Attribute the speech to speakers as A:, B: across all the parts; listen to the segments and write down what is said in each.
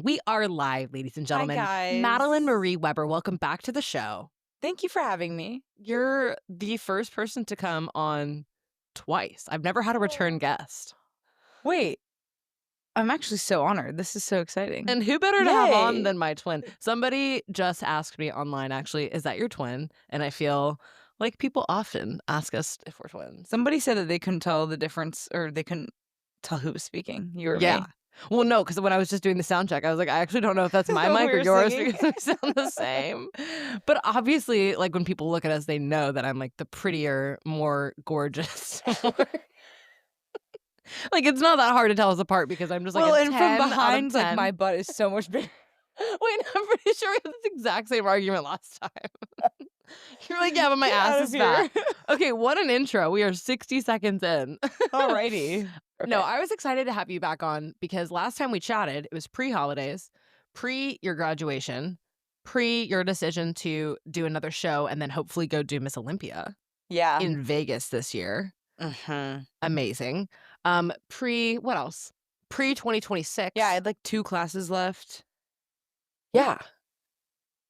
A: We are live, ladies and
B: Hi,
A: gentlemen.
B: guys.
A: Madeline Marie Weber, welcome back to the show.
B: Thank you for having me.
A: You're the first person to come on twice. I've never had a return guest.
B: Wait, I'm actually so honored. This is so exciting.
A: And who better to have on
B: Yay.
A: than my twin? Somebody just asked me online, actually, is that your twin? And I feel like people often ask us if we're twins.
B: Somebody said that they couldn't tell the difference, or they couldn't tell who was speaking. You or
A: Yeah.
B: me.
A: Well, no, because when I was just doing the sound check, I was like, I actually don't know if that's my mic or
B: We're
A: yours
B: singing.
A: because we sound the same. But obviously, like when people look at us, they know that I'm like the prettier, more gorgeous. Like it's not that hard to tell us apart because I'm just like
B: Well,
A: a
B: and
A: 10
B: from behind,
A: out of
B: like
A: 10.
B: my butt is so much bigger.
A: Wait, I'm pretty sure we had this exact same argument last time. You're like, yeah, but my
B: Get out
A: ass
B: of
A: is
B: here.
A: fat. Okay, what an intro. We are 60 seconds in.
B: Alrighty.
A: No,
B: Okay.
A: I was excited to have you back on because last time we chatted, it was pre-holidays, pre your graduation, pre your decision to do another show and then hopefully go do Miss Olympia
B: Yeah.
A: in Vegas this year. Amazing. What else? Pre 2026.
B: Yeah, I had like 2 classes left.
A: Yeah.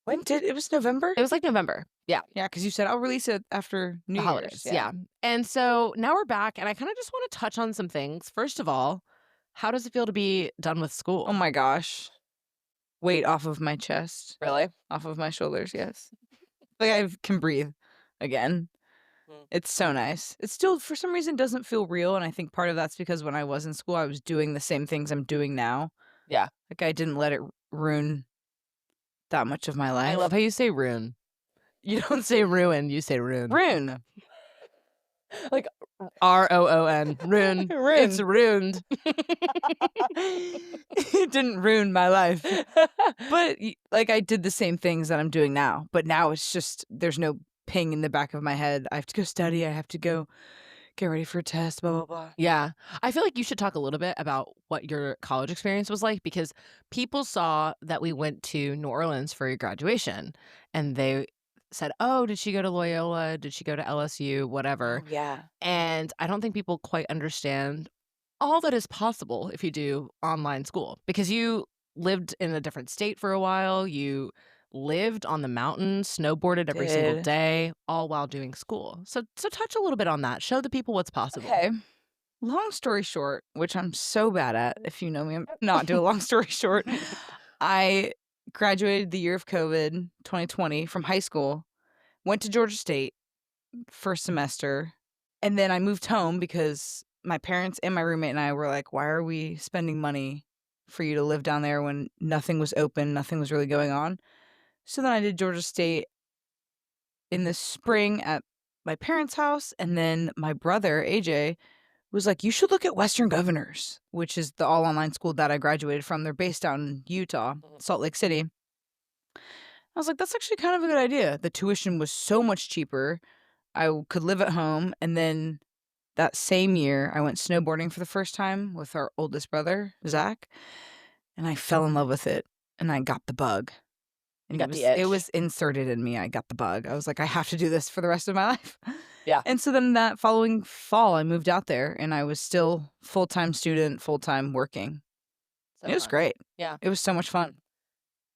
B: When did it was November?
A: It was like November. Yeah.
B: Yeah, because you said I'll release it after New
A: The
B: Year's.
A: holidays. Yeah. And so now we're back and I kind of just want to touch on some things. First of all, how does it feel to be done with school?
B: Oh my gosh. Weight off of my chest.
A: Really?
B: Off of my shoulders, yes. Like I can breathe again. It's so nice. It still, for some reason, doesn't feel real. And I think part of that's because when I was in school, I was doing the same things I'm doing now.
A: Yeah.
B: Like I didn't let it ruin that much of my life.
A: I love how you say ruin. You don't say ruin, you say ruin.
B: Ruin.
A: Like ROON. Ruin.
B: Ruin.
A: It's ruined.
B: It didn't ruin my life. But like I did the same things that I'm doing now. But now it's just, there's no ping in the back of my head. I have to go study. I have to go get ready for a test, blah, blah, blah.
A: Yeah. I feel like you should talk a little bit about what your college experience was like because people saw that we went to New Orleans for your graduation and they said, oh, did she go to Loyola? Did she go to LSU? Whatever.
B: Yeah.
A: And I don't think people quite understand all that is possible if you do online school because you lived in a different state for a while. You lived on the mountain, snowboarded every single
B: Did.
A: day, all while doing school. So touch a little bit on that. Show the people what's possible.
B: Okay. Long story short, which I'm so bad at, if you know me, I'm not do a long story short. I graduated the year of COVID, 2020, from high school, went to Georgia State first semester, and then I moved home because my parents and my roommate and I were like, why are we spending money for you to live down there when nothing was open, nothing was really going on? So then I did Georgia State in the spring at my parents' house, and then my brother, AJ, was like, you should look at Western Governors, which is the all-online school that I graduated from. They're based out in Utah, Salt Lake City. I was like, that's actually kind of a good idea. The tuition was so much cheaper. I could live at home. And then that same year, I went snowboarding for the first time with our oldest brother, Zach, and I fell in love with it, and I got the bug. And
A: You got the itch.
B: it was inserted in me. I got the bug. I was like, I have to do this for the rest of my life.
A: Yeah.
B: And so then that following fall, I moved out there, and I was still full-time student, full-time working.
A: So
B: It was
A: fun.
B: great.
A: Yeah.
B: It was so much fun.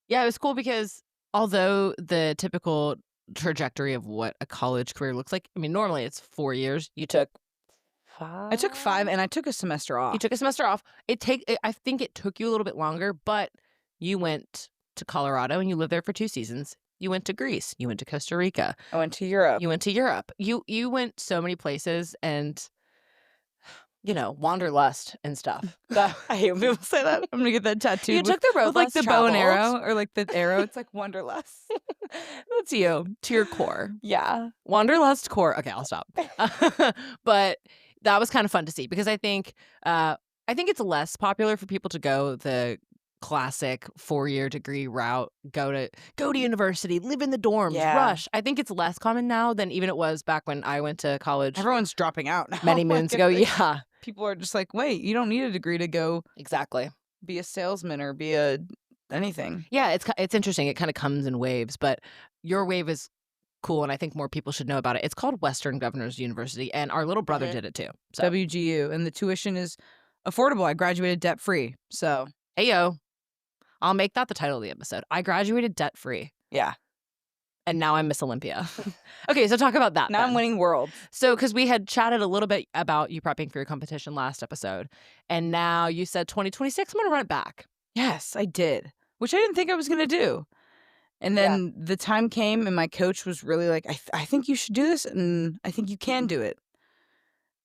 A: Yeah, it was cool because although the typical trajectory of what a college career looks like, I mean, normally it's 4 years. You took 5?
B: I took 5, and I took a semester off.
A: You took a semester off. I think it took you a little bit longer, but you went to Colorado and you lived there for 2 seasons. You went to Greece. You went to Costa Rica.
B: I went to Europe.
A: You went to Europe. You went so many places and, wanderlust and stuff.
B: I hate when people say that. I'm going to get that tattooed.
A: You took the road
B: with like
A: less
B: the bow and
A: traveled.
B: arrow, or like the arrow. It's like Wanderlust.
A: That's you, to your core.
B: Yeah.
A: Wanderlust core. Okay, I'll stop. But that was kind of fun to see because I think it's less popular for people to go the classic 4-year degree route, go to university, live in the dorms,
B: Yeah.
A: rush. I think it's less common now than even it was back when I went to college
B: Everyone's dropping out now.
A: many moons ago.
B: Like,
A: Yeah,
B: people are just like, wait, you don't need a degree to go
A: exactly.
B: be a salesman or be anything.
A: Yeah, it's interesting. It kind of comes in waves, but your wave is cool, and I think more people should know about it. It's called Western Governors University, and our little brother did it too. So,
B: WGU, and the tuition is affordable. I graduated debt free, so
A: hey yo, I'll make that the title of the episode. I graduated debt-free,
B: Yeah.
A: and now I'm Miss Olympia. Okay, so talk about that
B: Now I'm
A: then.
B: winning worlds.
A: So, because we had chatted a little bit about you prepping for your competition last episode, and now you said 2026, I'm going to run it back.
B: Yes, I did, which I didn't think I was going to do. And then the time came and my coach was really like, I think you should do this and I think you can do it.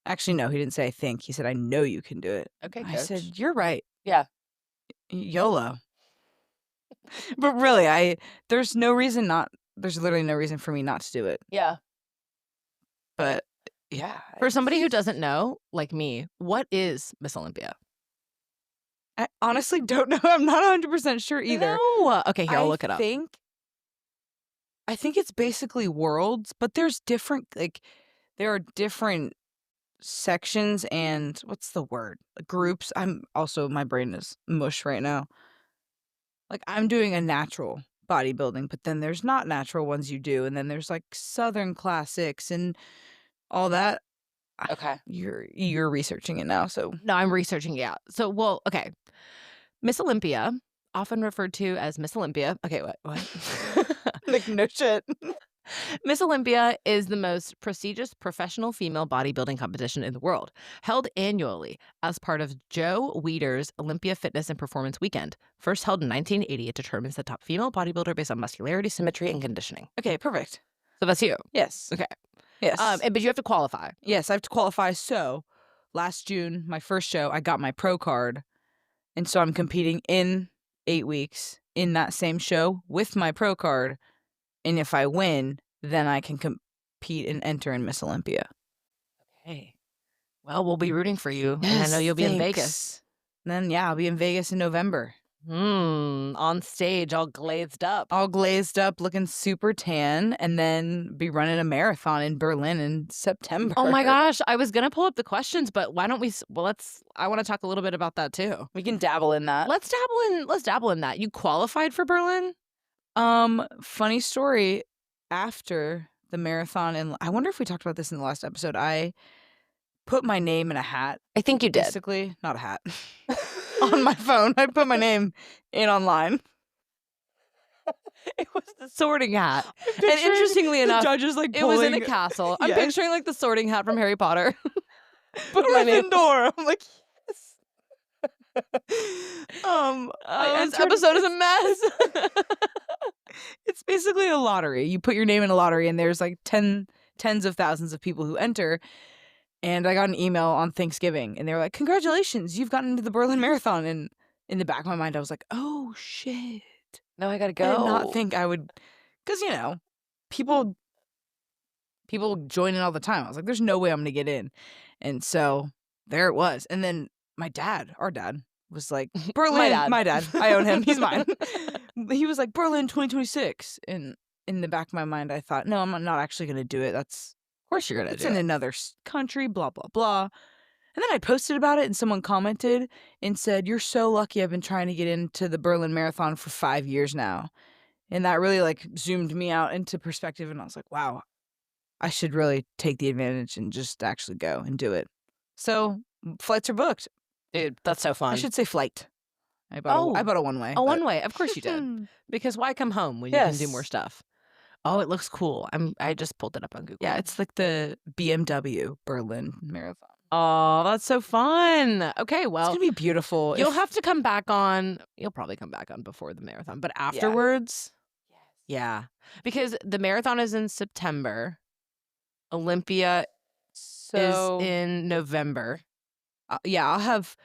B: Actually, no, he didn't say I think. He said, I know you can do it.
A: Okay,
B: I
A: coach.
B: said, you're right.
A: Yeah.
B: YOLO. But really, there's literally no reason for me not to do it.
A: Yeah.
B: But yeah.
A: For somebody who doesn't know, like me, what is Miss Olympia?
B: I honestly don't know. I'm not 100% sure either.
A: No. Okay, here, I'll look it up.
B: I think it's basically worlds, but there's different, there are different sections and what's the word? Groups. My brain is mush right now. Like, I'm doing a natural bodybuilding, but then there's not natural ones you do. And then there's like Southern classics and all that.
A: Okay.
B: You're researching it now, so.
A: No, I'm researching it out. So, well, okay. Miss Olympia, often referred to as Miss Olympia. Okay, what?
B: Like, no shit.
A: Miss Olympia is the most prestigious professional female bodybuilding competition in the world, held annually as part of Joe Weider's Olympia Fitness and Performance Weekend. First held in 1980, it determines the top female bodybuilder based on muscularity, symmetry, and conditioning.
B: Okay, perfect.
A: So that's you.
B: Yes.
A: Okay.
B: Yes.
A: But you have to qualify.
B: Yes, I have to qualify. So last June, my first show, I got my pro card. And so I'm competing in 8 weeks in that same show with my pro card. And if I win, then I can compete and enter in Miss Olympia.
A: Okay. Well, we'll be rooting for you. And I know you'll be in Vegas.
B: Then, yeah, I'll be in Vegas in November.
A: On stage, all glazed up.
B: All glazed up, looking super tan, and then be running a marathon in Berlin in September.
A: Oh my gosh, I was gonna pull up the questions, but why don't we? Well, I want to talk a little bit about that too.
B: We can dabble in that.
A: Let's dabble in that. You qualified for Berlin?
B: Funny story. After the marathon, and I wonder if we talked about this in the last episode. I put my name in a hat.
A: I think you did.
B: Basically, not a hat. On my phone, I put my name in online.
A: It was the sorting hat. And interestingly enough,
B: judges
A: it was in a castle. I'm picturing like the sorting hat from Harry Potter.
B: Put my name. Door. I'm like, yes.
A: This episode is a mess.
B: It's basically a lottery. You put your name in a lottery, and there's like tens of thousands of people who enter. And I got an email on Thanksgiving, and they were like, "Congratulations, you've gotten into the Berlin Marathon." And in the back of my mind, I was like, "Oh shit!"
A: No, I gotta go.
B: I did not think I would, because people join in all the time. I was like, "There's no way I'm gonna get in," and so there it was. And then our dad, was like, "Berlin." My dad. I own him. He's mine. He was like, "Berlin 2026," and in the back of my mind, I thought, "No, I'm not actually gonna do it. That's."
A: Of course you're gonna
B: It's
A: do
B: in
A: it.
B: another country, blah, blah, blah. And then I posted about it and someone commented and said, "You're so lucky. I've been trying to get into the Berlin Marathon for 5 years now." And that really zoomed me out into perspective. And I was like, wow, I should really take the advantage and just actually go and do it. So flights are booked.
A: Dude, that's so fun.
B: I should say flight. I bought a one-way.
A: A one-way. Of course you did. Because why come home when you can do more stuff? Oh, it looks cool. I just pulled it up on Google.
B: Yeah, it's like the BMW Berlin Marathon.
A: Oh, that's so fun. Okay, well.
B: It's going to be beautiful.
A: You'll have to come back on. You'll probably come back on before the marathon. But afterwards, yeah. Because the marathon is in September. Olympia is in November.
B: I'll have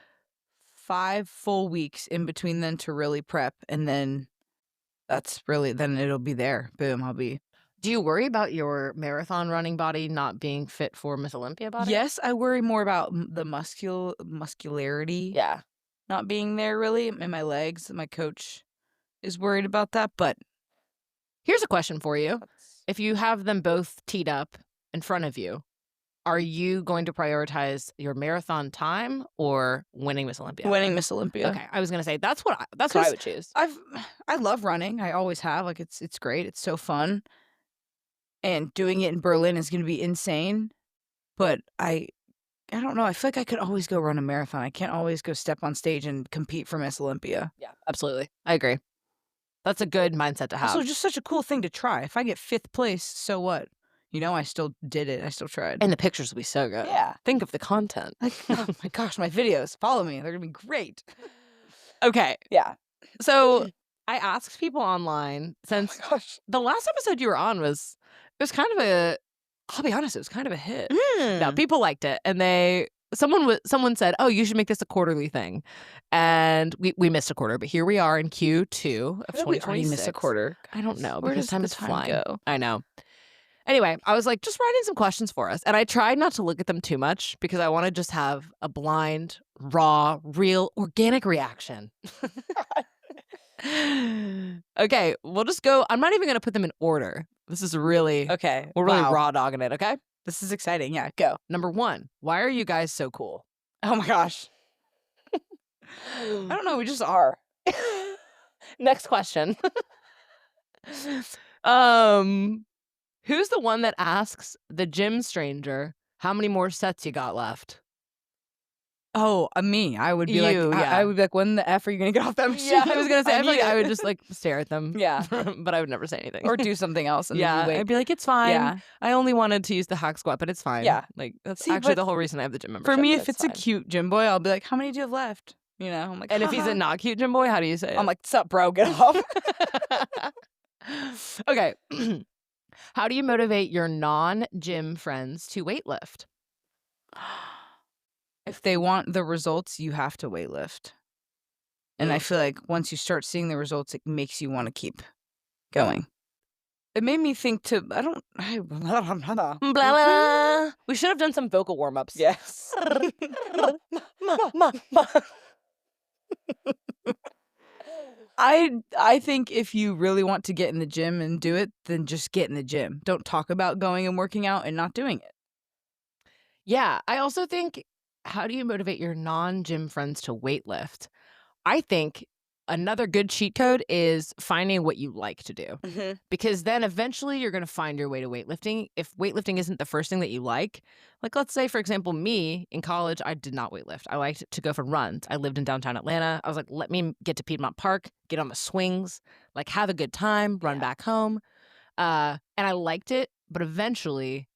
B: 5 full weeks in between then to really prep. And then then it'll be there. Boom,
A: Do you worry about your marathon running body not being fit for Miss Olympia body?
B: Yes, I worry more about the muscularity.
A: Yeah.
B: Not being there really in my legs. My coach is worried about that, but
A: here's a question for you. If you have them both teed up in front of you, are you going to prioritize your marathon time or winning Miss Olympia?
B: Winning Miss Olympia.
A: Okay, I was gonna say that's what I would choose.
B: I love running. I always have. It's great. It's so fun. And doing it in Berlin is going to be insane. But I I don't know. I feel like I could always go run a marathon. I can't always go step on stage and compete for Miss Olympia.
A: Yeah, absolutely. I agree. That's a good mindset to have.
B: Also, just such a cool thing to try. If I get 5th place, so what? You know, I still did it. I still tried.
A: And the pictures will be so good.
B: Yeah.
A: Think of the content.
B: Like, oh my gosh, my videos. Follow me. They're going to be great.
A: Okay.
B: Yeah.
A: So I asked people online
B: Oh
A: since
B: my gosh.
A: the last episode you were on it was kind of a, I'll be honest, it was kind of a hit. No, people liked it. And someone said, oh, you should make this a quarterly thing. And we missed a quarter, but here we are in Q2 of 2026.
B: We missed a quarter.
A: I don't know,
B: Where
A: because
B: does
A: time
B: the
A: is
B: time
A: flying.
B: go?
A: I know. Anyway, I was like, just write in some questions for us. And I tried not to look at them too much because I want to just have a blind, raw, real, organic reaction. Okay, we'll just go. I'm not even going to put them in order. This is really,
B: Okay.
A: we're really
B: Wow.
A: raw dogging it, okay?
B: This is exciting. Yeah, go.
A: Number 1, why are you guys so cool?
B: Oh my gosh. I don't know. We just are.
A: Next question. Who's the one that asks the gym stranger how many more sets you got left?
B: Oh, me. I would be like,
A: You, yeah.
B: I would be like, when the F are you going to get off that machine?
A: Yeah, I was gonna say, I feel
B: need
A: like I
B: it.
A: would just like stare at them.
B: Yeah.
A: But I would never say anything.
B: Or do something else. And
A: yeah,
B: then you wait.
A: I'd be like, it's fine.
B: Yeah.
A: I only wanted to use the hack squat, but it's fine.
B: Yeah.
A: Like that's
B: See,
A: actually
B: but
A: the whole reason I have the gym membership.
B: For me,
A: but
B: if it's a
A: fine.
B: cute gym boy, I'll be like, how many do you have left? You know, I'm like,
A: And if he's a not cute gym boy, how do you say it?
B: I'm like, sup, bro, get off.
A: Okay. How do you motivate your non-gym friends to weightlift?
B: If they want the results, you have to weightlift. And I feel like once you start seeing the results, it makes you want to keep going. It made me think to,
A: Blah, blah, blah. We should have done some vocal warm-ups.
B: Yes. I think if you really want to get in the gym and do it, then just get in the gym. Don't talk about going and working out and not doing it.
A: Yeah, I also think, how do you motivate your non-gym friends to weightlift? I think another good cheat code is finding what you like to do. Because then eventually you're going to find your way to weightlifting. If weightlifting isn't the first thing that you like let's say, for example, me in college, I did not weightlift. I liked to go for runs. I lived in downtown Atlanta. I was like, let me get to Piedmont Park, get on the swings, like have a good time, run back home. And I liked it, but eventually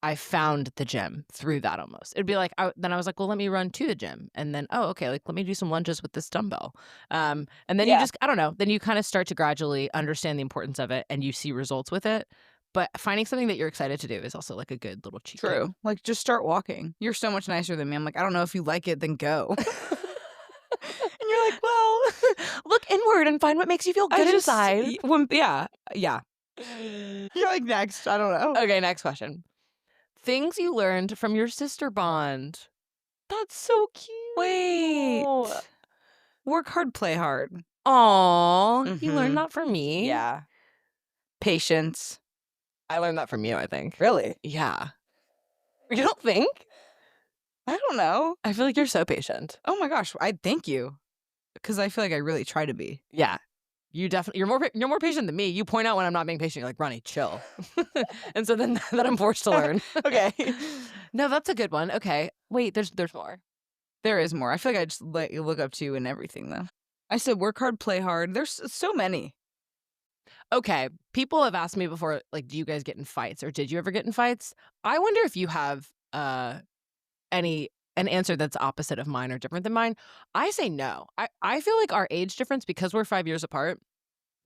A: I found the gym through that almost. It'd be like, then I was like, well, let me run to the gym. And then, oh, okay, like let me do some lunges with this dumbbell. And then you just, I don't know, then you kind of start to gradually understand the importance of it and you see results with it. But finding something that you're excited to do is also like a good little cheat code.
B: True. Like, just start walking. You're so much nicer than me. I'm like, I don't know if you like it, then go.
A: And you're like, well, look inward and find what makes you feel good inside.
B: Yeah. You're like, next. I don't know.
A: Okay, next question. Things you learned from your sister bond. That's so cute.
B: Wait. Work hard, play hard.
A: Aw, you
B: Mhm.
A: learned that from me?
B: Yeah. Patience.
A: I learned that from you, I think.
B: Really?
A: Yeah. You don't think?
B: I don't know.
A: I feel like you're so patient.
B: Oh my gosh. I thank you. Because I feel like I really try to be.
A: Yeah. You definitely, you're more patient than me. You point out when I'm not being patient. You're like, Ronnie, chill. And so then I'm forced to learn.
B: Okay.
A: No, that's a good one. Okay. Wait, there's more.
B: There is more. I feel like I just look up to you in everything, though. I said work hard, play hard. There's so many.
A: Okay. People have asked me before, like, do you guys get in fights or did you ever get in fights? I wonder if you have an answer that's opposite of mine or different than mine. I say no. I feel like our age difference, because we're 5 years apart,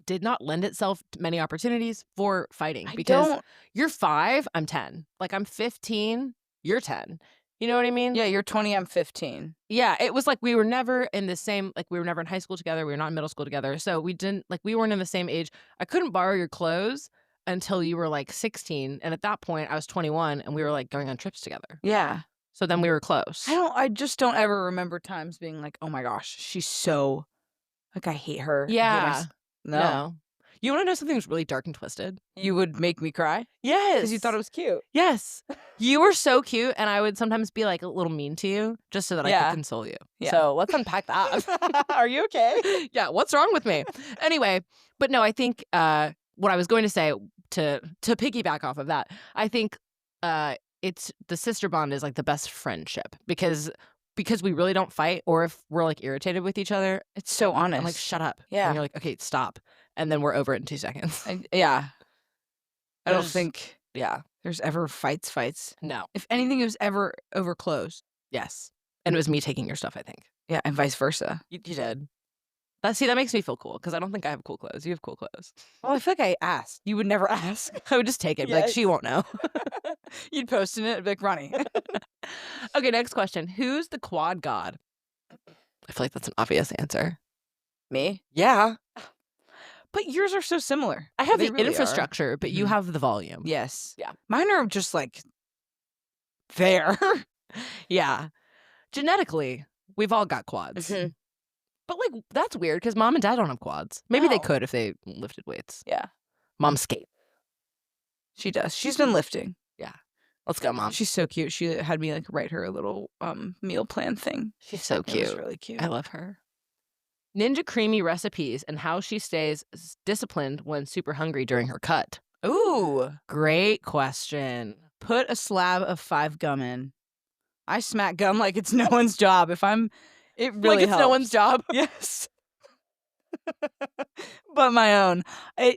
A: did not lend itself to many opportunities for fighting. Because you're 5, I'm 10. Like, I'm 15, you're 10. You know what I mean?
B: Yeah, you're 20, I'm 15.
A: Yeah, it was like we were never in the same, like we were never in high school together. We were not in middle school together. So we weren't in the same age. I couldn't borrow your clothes until you were like 16. And at that point I was 21 and we were like going on trips together.
B: Yeah.
A: So then we were close.
B: I just don't ever remember times being like, oh my gosh, she's so, like, I hate her.
A: Yeah.
B: No.
A: You want to know something that's really dark and twisted?
B: You would make me cry?
A: Yes.
B: Because you thought it was cute.
A: Yes. You were so cute, and I would sometimes be like a little mean to you just so that I could console you.
B: Yeah.
A: So let's unpack that.
B: Are you okay?
A: Yeah, what's wrong with me? Anyway, but no, I think what I was going to say to piggyback off of that, I think it's the sister bond is like the best friendship because we really don't fight, or if we're like irritated with each other,
B: It's so honest.
A: I'm like, shut up.
B: Yeah.
A: And you're like, okay, stop. And then we're over it in 2 seconds.
B: Yeah. I don't
A: There's-
B: think
A: Yeah.
B: there's ever fights.
A: No.
B: If anything, it was ever over clothes.
A: Yes. And it was me taking your stuff, I think.
B: Yeah, and vice versa.
A: You did. That makes me feel cool because I don't think I have cool clothes. You have cool clothes.
B: Well, I feel like I asked. You would never ask.
A: I would just take it. Be like, she
B: Yes.
A: won't know.
B: You'd post in it, be like, Ronnie.
A: Okay, next question. Who's the quad god? I feel like that's an obvious answer.
B: Me?
A: Yeah.
B: But yours are so similar.
A: I have
B: They
A: the
B: really are.
A: infrastructure, but you
B: Mhm.
A: have the volume.
B: Yes.
A: Yeah.
B: Mine are just like there.
A: Yeah. Genetically, we've all got quads.
B: Mhm.
A: But like that's weird because mom and dad don't have quads. Maybe they
B: No.
A: could if they lifted weights.
B: Yeah.
A: Mom skate.
B: She does. She's been lifting.
A: Let's go, mom.
B: She's so cute. She had me like write her a little meal plan thing.
A: She's so
B: It
A: cute.
B: was really cute.
A: I love her. Ninja Creamy recipes and how she stays disciplined when super hungry during her cut.
B: Ooh.
A: Great question.
B: Put a slab of 5 gum in. I smack gum like it's no one's job. It really
A: like it's
B: helps.
A: no one's job.
B: Yes. But my own.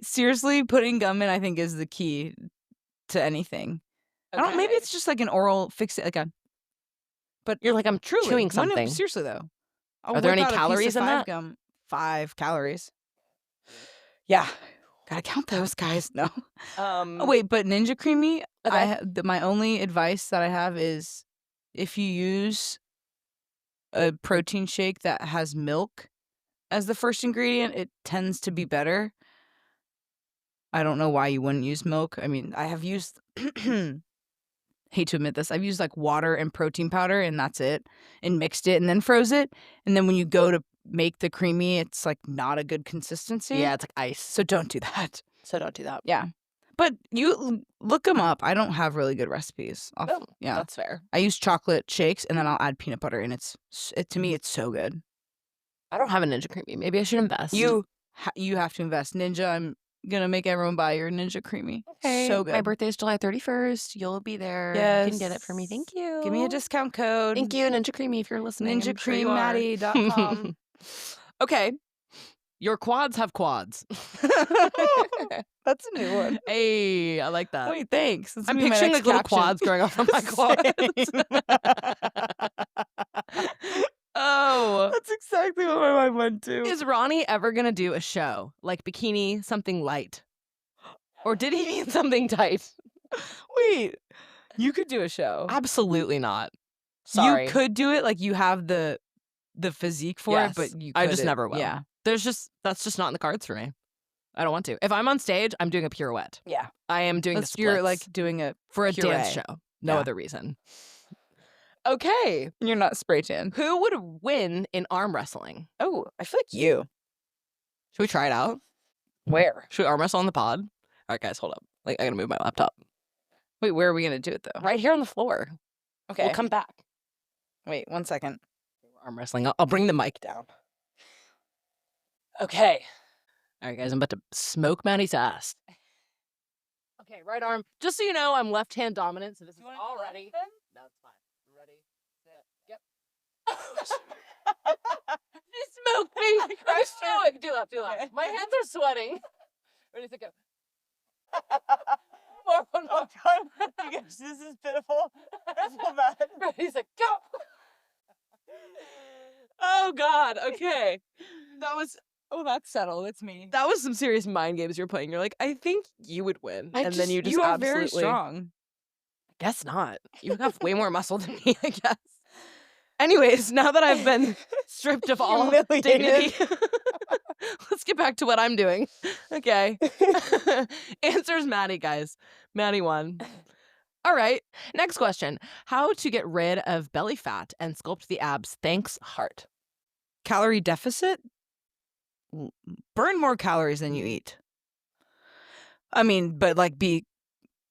B: Seriously, putting gum in, I think, is the key to anything. I don't. Maybe it's just like an oral fix. But
A: You're like, I'm
B: truly
A: chewing
B: no, no,
A: something.
B: seriously though, I'll
A: Are there
B: whip
A: any
B: out a piece of
A: calories in
B: 5
A: that?
B: Gum. 5 calories. Yeah, gotta count those, guys. No. Oh wait, but Ninja Creamy.
A: Okay.
B: My only advice that I have is if you use a protein shake that has milk as the first ingredient, it tends to be better. I don't know why you wouldn't use milk. I mean, I have used, hate to admit this, I've used like water and protein powder and that's it, and mixed it and then froze it. And then when you go to make the creamy, it's like not a good consistency.
A: Yeah, it's like ice.
B: So don't do that.
A: So don't do that.
B: Yeah. But you look them up. I don't have really good recipes. Yeah.
A: That's fair.
B: I use chocolate shakes and then I'll add peanut butter and to me, it's so good.
A: I don't have a Ninja Creamy. Maybe I should invest.
B: You have to invest. Ninja, I'm gonna make everyone buy your Ninja Creamy.
A: Okay.
B: So good.
A: My birthday is July 31st. You'll be there. You can get it for me. Thank you.
B: Give me a discount code.
A: Thank you, Ninja Creamy, if you're listening.
B: NinjaCreamMaddie.com.
A: Okay. Your quads have quads.
B: That's a new one.
A: Hey, I like that.
B: Wait, thanks. That's
A: I'm
B: gonna be my
A: picturing
B: next
A: like little
B: caption.
A: quads growing off of my quads. Oh.
B: That's exactly what my mind went to.
A: Is Ronnie ever going to do a show? Like bikini, something light? Or did he mean something tight?
B: Wait, you could do a show.
A: Absolutely not. Sorry.
B: You could do it. Like you have the physique for
A: Yes.
B: it, but you
A: I just
B: couldn't.
A: never will.
B: Yeah.
A: That's just not in the cards for me. I don't want to. If I'm on stage, I'm doing a pirouette.
B: Yeah.
A: I am doing the
B: Unless you're
A: splits
B: like doing a
A: for a
B: puree.
A: dance show. No
B: Yeah.
A: other reason. Okay.
B: You're not spray tan.
A: Who would win in arm wrestling?
B: Oh, I feel like you.
A: Should we try it out?
B: Where?
A: Should we arm wrestle on the pod? All right, guys, hold up. Like, I gotta move my laptop.
B: Wait, where are we gonna do it though?
A: Right here on the floor.
B: Okay.
A: We'll come back.
B: Wait, 1 second.
A: Arm wrestling. I'll bring the mic down. Okay. All right, guys, I'm about to smoke Maddie's ass. Okay, right arm. Just so you know, I'm left-hand dominant, so this is already. No, it's fine. Ready? Set. Yep. She smoked me. I'm showing. Do that. My hands are sweating. Ready to go. One more time.
B: This is pitiful. That's so bad.
A: Ready to go. Oh God. Okay.
B: That's settled. It's me.
A: That was some serious mind games you're playing. You're like, I think you would win, and then you just
B: you are
A: absolutely.
B: very strong.
A: Guess not. You have way more muscle than me, I guess. Anyways, now that I've been stripped of all
B: Humiliated.
A: dignity, let's get back to what I'm doing. Okay. Answers Maddie, guys. Maddie won. All right. Next question. How to get rid of belly fat and sculpt the abs? Thanks, heart.
B: Calorie deficit? Burn more calories than you eat. I mean, but like be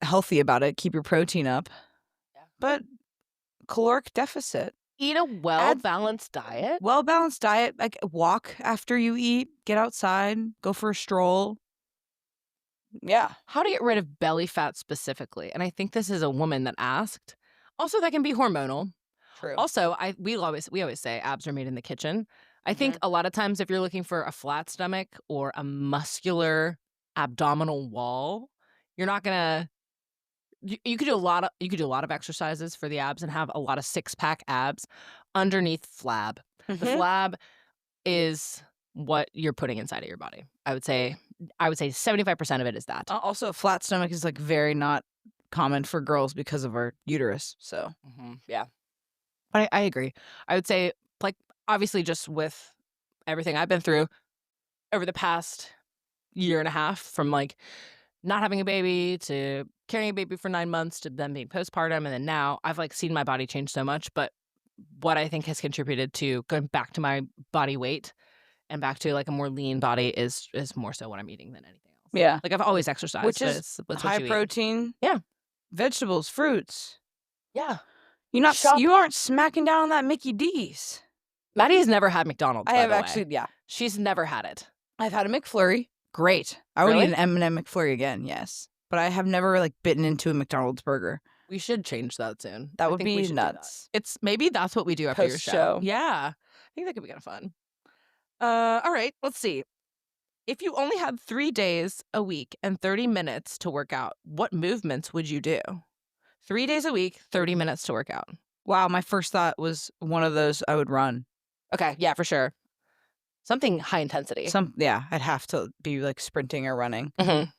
B: healthy about it. Keep your protein up.
A: Yeah.
B: But caloric deficit.
A: Eat a well-balanced diet.
B: Well-balanced diet. Like walk after you eat. Get outside. Go for a stroll. Yeah.
A: How to get rid of belly fat specifically? And I think this is a woman that asked. Also, that can be hormonal.
B: True.
A: Also, we always say abs are made in the kitchen. I think
B: Mhm.
A: a lot of times if you're looking for a flat stomach or a muscular abdominal wall, you're not gonna you could do a lot of exercises for the abs and have a lot of six-pack abs underneath flab. The
B: Mhm.
A: flab is what you're putting inside of your body. I would say 75% of it is that.
B: Also, a flat stomach is like very not common for girls because of our uterus. So,
A: Yeah. I agree. I would say, like, obviously, just with everything I've been through over the past year and a half, from like not having a baby to carrying a baby for 9 months to then being postpartum, and then now I've like seen my body change so much. But what I think has contributed to going back to my body weight and back to like a more lean body is more so what I'm eating than anything else.
B: yeah,
A: Like I've always
B: which
A: exercised, but
B: is
A: it's what
B: high
A: you eat.
B: protein,
A: Yeah.
B: vegetables, fruits.
A: Yeah.
B: You
A: Shop.
B: aren't smacking down on that Mickey D's.
A: Maddie's never had McDonald's,
B: I
A: by
B: have
A: the
B: actually,
A: way.
B: yeah.
A: She's never had it.
B: I've had a McFlurry. Great. I would eat
A: Really?
B: an M&M McFlurry again, yes. But I have never like bitten into a McDonald's burger.
A: We should change that soon.
B: That
A: I
B: would
A: think we
B: be
A: should do that.
B: nuts.
A: It's maybe that's what we do after your show.
B: Post-show.
A: Yeah. I think that could be kind of fun. All right, let's see. If you only had 3 days a week and 30 minutes to work out, what movements would you do? 3 days a week, 30 minutes to work out.
B: Wow, my first thought was one of those I would run.
A: Okay, yeah, for sure. Something high intensity.
B: I'd have to be like sprinting or running.
A: Mhm.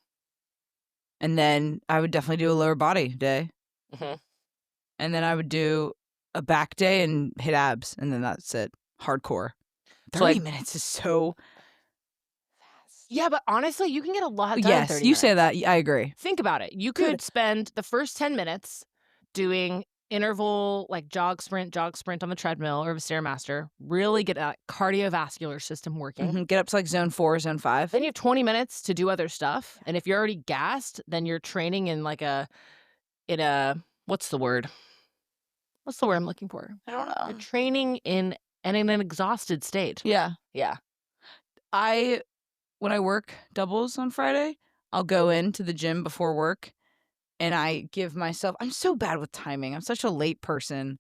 B: And then I would definitely do a lower body day.
A: Mhm.
B: And then I would do a back day and hit abs. And then that's it. Hardcore.
A: So,
B: 30
A: like
B: minutes is so fast.
A: Yeah, but honestly, you can get a lot done in
B: Yes,
A: 30
B: you
A: minutes.
B: say that. I agree.
A: Think about it. You
B: Dude.
A: could spend the first 10 minutes doing interval, like jog, sprint on the treadmill or a Stairmaster. Really get that cardiovascular system working.
B: Mhm, get up to like zone 4, zone 5.
A: Then you have 20 minutes to do other stuff. And if you're already gassed, then you're training in like what's the word? What's the word I'm looking for?
B: I don't know.
A: You're training in an exhausted state.
B: Yeah.
A: Yeah.
B: When I work doubles on Friday, I'll go into the gym before work and I give myself, I'm so bad with timing. I'm such a late person.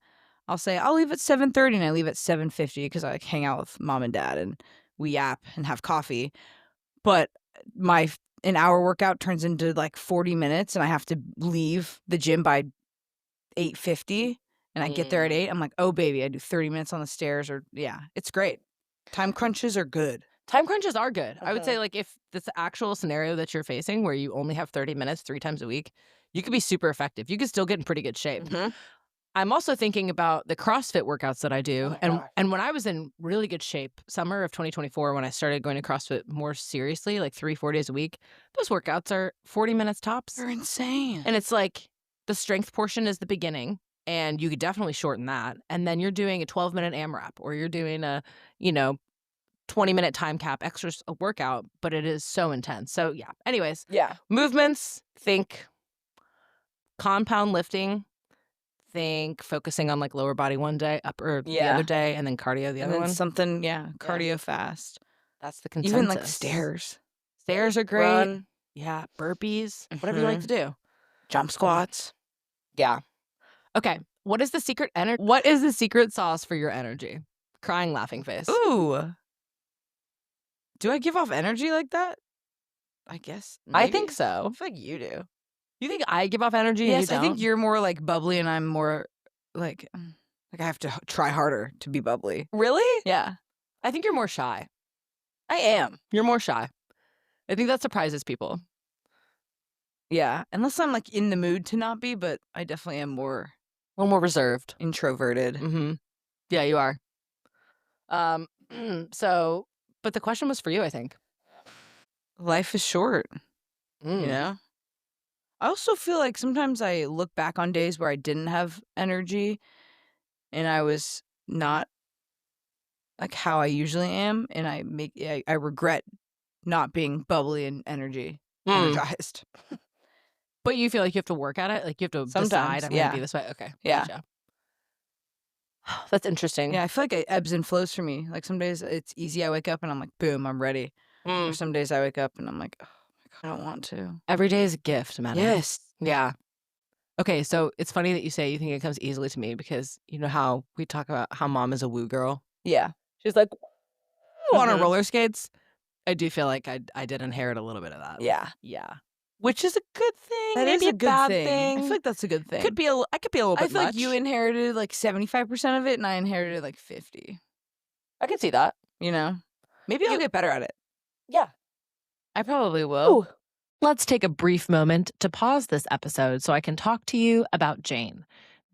B: I'll say I'll leave at 7:30 and I leave at 7:50 because I like hang out with mom and dad and we yap and have coffee. But an hour workout turns into like 40 minutes and I have to leave the gym by 8:50 and I get there at 8. I'm like, "Oh baby, I do 30 minutes on the stairs," or yeah, it's great. Time crunches are good.
A: Time crunches are good. I would say,
B: Uh-huh.
A: like, if this actual scenario that you're facing where you only have 30 minutes 3 times a week, you could be super effective. You could still get in pretty good shape.
B: Mhm.
A: I'm also thinking about the CrossFit workouts that I
B: Oh
A: do,
B: my
A: and
B: gosh.
A: when I was in really good shape, summer of 2024, when I started going to CrossFit more seriously, like 3-4 days a week, those workouts are 40 minutes tops.
B: They're insane.
A: And it's like the strength portion is the beginning, and you could definitely shorten that. And then you're doing a 12-minute AMRAP, or you're doing a, you know, 20-minute time cap workout, but it is so intense. So yeah. Anyways,
B: Yeah.
A: movements, think compound lifting, think focusing on like lower body one day, upper the
B: Yeah.
A: other day, and then cardio the
B: And
A: other
B: then
A: one.
B: something, cardio fast.
A: That's the consensus.
B: Even like stairs.
A: Stairs are great.
B: Run.
A: Yeah, burpees, whatever you like to do.
B: Jump squats.
A: Yeah. Okay. What is the secret sauce for your energy? Crying laughing face.
B: Ooh. Do I give off energy like that? I guess.
A: I think
B: maybe.
A: so.
B: I feel like you do.
A: You think I give off energy and you
B: Yes, I think
A: don't?
B: you're more like bubbly and I'm more like I have to try harder to be bubbly.
A: Really?
B: Yeah.
A: I think you're more shy.
B: I am.
A: You're more shy. I think that surprises people.
B: Yeah. Unless I'm like in the mood to not be, but I definitely am more
A: A little more reserved.
B: introverted.
A: Mm-hmm. Yeah, you are. So, but the question was for you, I think.
B: Life is short,
A: Mm.
B: you know? I also feel like sometimes I look back on days where I didn't have energy and I was not like how I usually am and I regret not being bubbly and energized.
A: But you feel like you have to work at it? Like you have to
B: Sometimes,
A: decide, I'm going
B: yeah.
A: to be this way? Okay.
B: Yeah.
A: Gotcha. That's interesting.
B: Yeah, I feel like it ebbs and flows for me. Like some days it's easy, I wake up and I'm like, boom, I'm ready. Or
A: Mm.
B: some days I wake up and I'm like, oh my I don't want to.
A: Every day is a gift, Madi.
B: Yes.
A: Yeah. Okay, so it's funny that you say you think it comes easily to me because you know how we talk about how mom is a woo girl?
B: Yeah.
A: She's like, "Woo," on her
B: Mhm.
A: roller skates. I do feel like I did inherit a little bit of that.
B: Yeah.
A: Yeah. Which is a good thing,
B: That
A: maybe
B: is
A: a
B: a good
A: bad
B: thing.
A: thing.
B: I feel like that's a good thing.
A: Could be I could be a little
B: I
A: bit
B: feel
A: much.
B: like you inherited like 75% of it, and I inherited like 50.
A: I could see that.
B: You know? Maybe I'll
A: You-
B: get better at it.
A: Yeah.
B: I probably will.
A: Ooh. Let's take a brief moment to pause this episode so I can talk to you about Jane.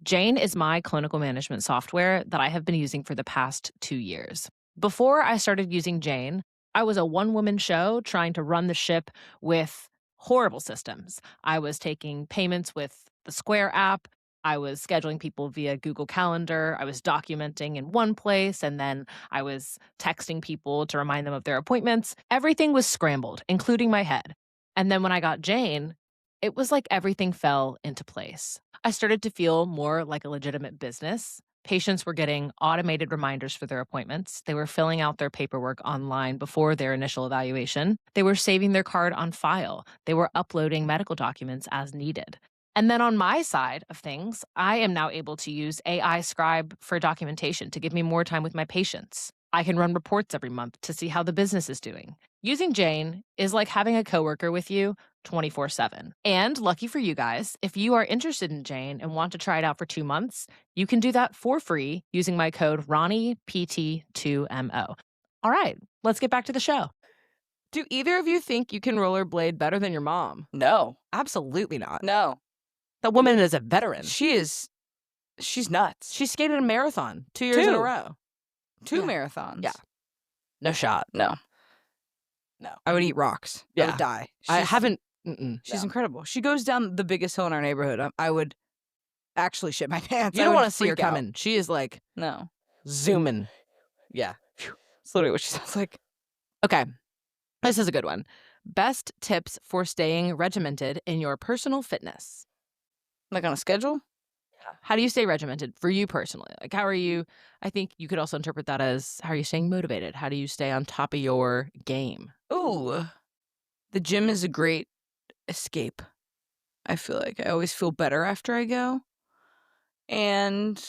A: Jane is my clinical management software that I have been using for the past 2 years. Before I started using Jane, I was a one-woman show trying to run the ship with horrible systems. I was taking payments with the Square app. I was scheduling people via Google Calendar. I was documenting in one place, and then I was texting people to remind them of their appointments. Everything was scrambled, including my head. And then when I got Jane, it was like everything fell into place. I started to feel more like a legitimate business. Patients were getting automated reminders for their appointments. They were filling out their paperwork online before their initial evaluation. They were saving their card on file. They were uploading medical documents as needed. And then on my side of things, I am now able to use AI Scribe for documentation to give me more time with my patients. I can run reports every month to see how the business is doing. Using Jane is like having a coworker with you 24/7. And lucky for you guys, if you are interested in Jane and want to try it out for 2 months, you can do that for free using my code RonniePT2MO. All right, let's get back to the show. Do either of you think you can rollerblade better than your mom?
B: No.
A: Absolutely not.
B: No.
A: That woman is a veteran.
B: She's nuts.
A: She skated a marathon 2 years in a
B: 2.
A: row.
B: 2
A: Yeah.
B: marathons.
A: Yeah. No shot.
B: No.
A: No.
B: I would eat rocks. I
A: Yeah.
B: would die.
A: I
B: She's-
A: haven't.
B: She's
A: No.
B: incredible. She goes down the biggest hill in our neighborhood. I would actually shit my pants.
A: You
B: I
A: don't
B: would
A: want to see her
B: freak out.
A: coming. She is like
B: No.
A: zooming. Yeah.
B: It's literally what she sounds like.
A: Okay. This is a good one. Best tips for staying regimented in your personal fitness.
B: Like on a schedule?
A: How do you stay regimented for you personally? Like, how are you? I think you could also interpret that as how are you staying motivated? How do you stay on top of your game?
B: Ooh. The gym is a great escape. I feel like I always feel better after I go. And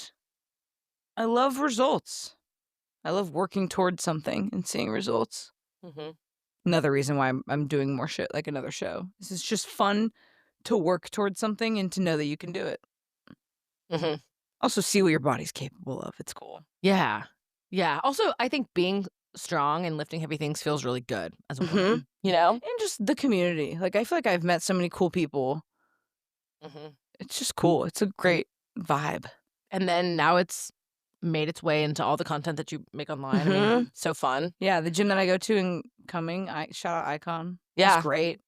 B: I love results. I love working towards something and seeing results.
A: Mm-hmm.
B: Another reason why I'm doing more shit like another show. This is just fun to work towards something and to know that you can do it.
A: Mm-hmm.
B: Also see what your body's capable of. It's cool.
A: Yeah. Yeah. Also, I think being strong and lifting heavy things feels really good as a woman. You know?
B: And just the community. Like, I feel like I've met so many cool people.
A: Mm-hmm.
B: It's just cool. It's a great vibe.
A: And then now it's made its way into all the content that you make online. I mean, so fun.
B: Yeah, the gym that I go to in Cumming, shout out Icon.
A: Yeah.
B: It's great.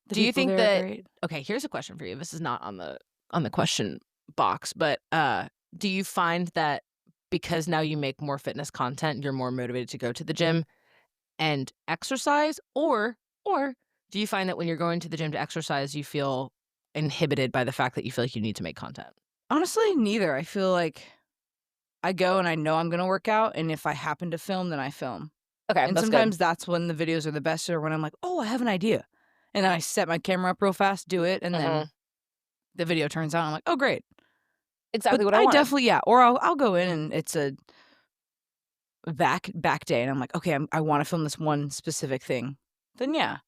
B: The
A: Do you
B: people
A: think
B: there are
A: that-
B: great.
A: Okay, here's a question for you. This is not on the question box, but do you find that because now you make more fitness content, you're more motivated to go to the gym and exercise, or do you find that when you're going to the gym to exercise, you feel inhibited by the fact that you feel like you need to make content?
B: Honestly, neither. I feel like I go and I know I'm going to work out, and if I happen to film, then I film.
A: Okay,
B: And sometimes that's when the videos are the best, or when I'm like, oh, I have an idea. And then I set my camera up real fast, do it, and then the video turns out. I'm like, oh, great.
A: exactly
B: But
A: what I
B: I
A: want.
B: definitely, yeah. Or I'll go in and it's a back day, and I'm like, okay, I want to film this one specific thing. Then yeah,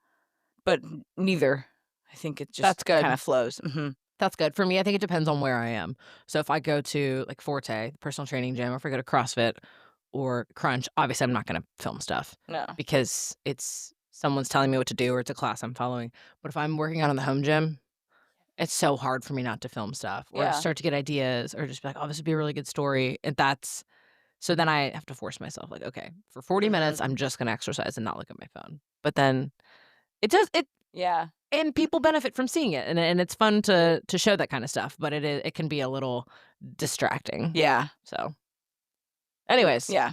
B: but neither. I think it just
A: That's good.
B: kind of flows.
A: That's good. For me, I think it depends on where I am. So if I go to like Forte, the personal training gym, or if I go to CrossFit or Crunch, obviously I'm not going to film stuff
B: No.
A: because it's someone's telling me what to do or it's a class I'm following. But if I'm working out in the home gym, it's so hard for me not to film stuff or
B: Yeah.
A: start to get ideas or just be like, oh, this would be a really good story. And so then I have to force myself like, okay, for 40 minutes, I'm just going to exercise and not look at my phone. But then it
B: Yeah.
A: and people benefit from seeing it, and it's fun to show that kind of stuff, but it can be a little distracting.
B: Yeah.
A: So, anyways,
B: Yeah.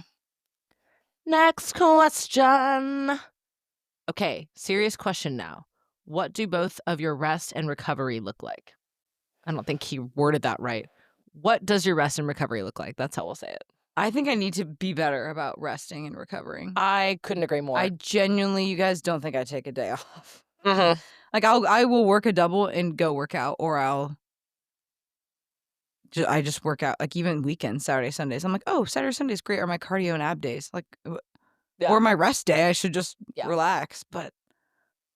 A: next question. Okay, serious question now. What do both of your rest and recovery look like? I don't think he worded that right. What does your rest and recovery look like? That's how we'll say it.
B: I think I need to be better about resting and recovering.
A: I couldn't agree more.
B: I genuinely, you guys don't think I take a day off.
A: Mhm.
B: Like I will work a double and go work out, or I just work out, like even weekends, Saturday, Sundays. I'm like, oh, Saturday, Sundays, great, are my cardio and ab days. Like,
A: Yeah.
B: or my rest day. I should just
A: Yeah.
B: relax. But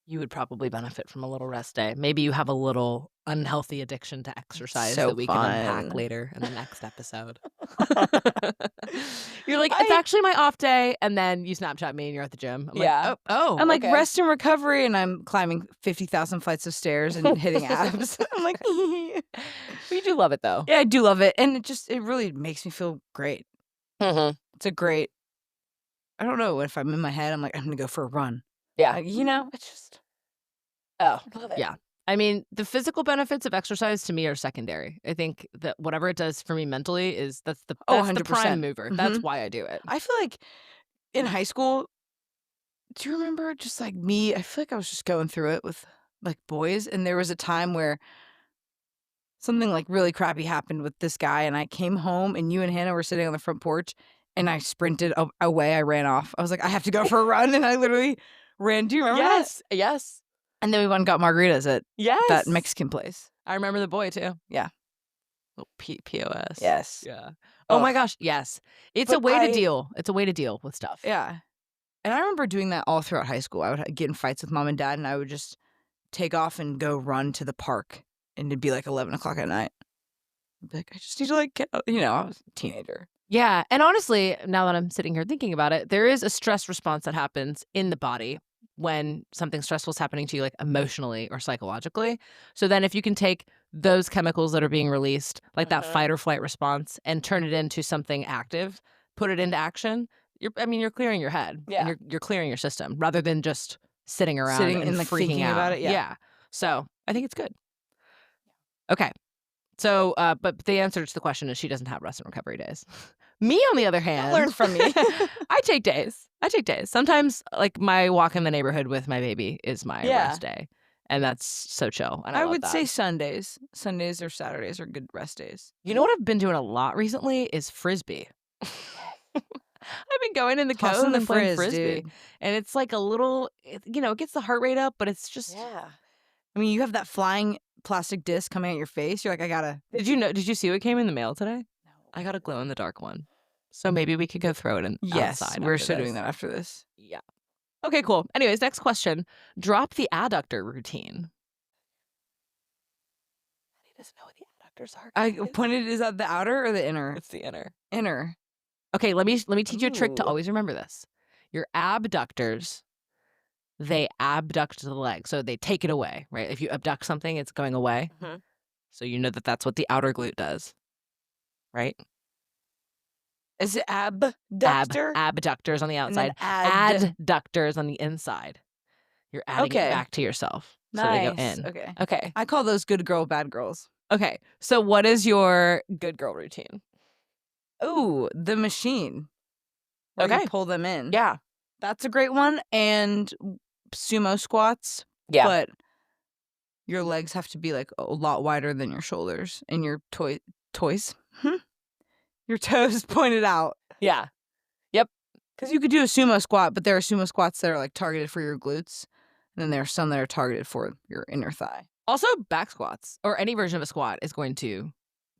A: You would probably benefit from a little rest day. Maybe you have a little unhealthy addiction to exercise
B: so
A: that we can unpack
B: fun.
A: later in the next episode. You're like, it's
B: I
A: actually my off day, and then you Snapchat me and you're at the gym. I'm
B: Yeah.
A: like, oh,
B: I'm like
A: okay.
B: rest and recovery, and I'm climbing 50,000 flights of stairs and hitting abs. I'm like,
A: We do love it though.
B: yeah, I do love it, and it really makes me feel great.
A: Mhm.
B: It's a great. I don't know, if I'm in my head, I'm like, I'm gonna go for a run.
A: Yeah.
B: Like, it's just.
A: Oh,
B: Love it.
A: yeah. I mean, the physical benefits of exercise to me are secondary. I think that whatever it does for me mentally that's the
B: Oh,
A: prime
B: 100%.
A: mover. That's why I do it.
B: I feel like in high school, do you remember just like me? I feel like I was just going through it with like boys, and there was a time where something like really crappy happened with this guy, and I came home, and you and Hannah were sitting on the front porch, and I sprinted away. I ran off. I was like, I have to go for a run, and I literally ran. Do you remember that?
A: Yes.
B: And then we went and got margaritas at that Mexican place.
A: I remember the boy too.
B: Yeah.
A: Little POS.
B: Yes.
A: Yeah. Oh my
B: Ugh.
A: gosh. Yes. It's
B: But
A: a way to deal. It's a way to deal with stuff.
B: Yeah. And I remember doing that all throughout high school. I would get in fights with mom and dad, and I would just take off and go run to the park, and it'd be like 11 o'clock at night. I'd be like, I just need to like get out. I was a teenager.
A: Yeah. And honestly, now that I'm sitting here thinking about it, there is a stress response that happens in the body when something stressful is happening to you, like emotionally or psychologically. So then if you can take those chemicals that are being released, like that fight or flight response, and turn it into something active, put it into action, you're clearing your head.
B: Yeah.
A: And you're clearing your system rather than just sitting around
B: Sitting
A: and
B: and, like,
A: freaking
B: thinking
A: out
B: about it, yeah.
A: So I think it's good. Okay. So, but the answer to the question is she doesn't have rest and recovery days. Me, on the other hand,
B: learn from me.
A: I take days. Sometimes, like, my walk in the neighborhood with my baby is my rest day, and that's so chill. And I love
B: would
A: that.
B: say Sundays. Sundays or Saturdays are good rest days.
A: You know what I've been doing a lot recently is frisbee. I've been going in the cove
B: Hustling the
A: and playing
B: frizz,
A: frisbee,
B: dude.
A: and it's like a little, it gets the heart rate up, but it's just.
B: I mean, you have that flying plastic disc coming at your face. You're like, I gotta.
A: Did you see what came in the mail today? No. I got a glow in the dark one. So maybe we could go throw it
B: Yes,
A: outside.
B: we're
A: after
B: so
A: this.
B: doing that after this.
A: Yeah. Okay, cool. Anyways, next question. Drop the adductor routine. He doesn't know what the adductors are.
B: I
A: guys.
B: pointed. Is that the outer or the inner?
A: It's the inner.
B: Inner.
A: Okay, let me teach you a trick to
B: Ooh.
A: always remember this. Your abductors, they abduct the leg, so they take it away, right? If you abduct something, it's going away. So you know that that's what the outer glute does, right?
B: Is it abductor?
A: Abductors on the
B: And then
A: outside, adductors on the inside. You're adding it back to yourself. So they go
B: Nice.
A: in.
B: Okay.
A: Okay.
B: I call those good girl, bad girls.
A: Okay. So what is your good girl routine?
B: Ooh, the machine. Where
A: Okay.
B: you pull them in.
A: Yeah.
B: That's a great one. And sumo squats.
A: Yeah.
B: But your legs have to be like a lot wider than your shoulders, and your toes. Your toes pointed out.
A: Yeah.
B: Because you could do a sumo squat, but there are sumo squats that are like targeted for your glutes. And then there are some that are targeted for your inner thigh.
A: Also, back squats or any version of a squat is going to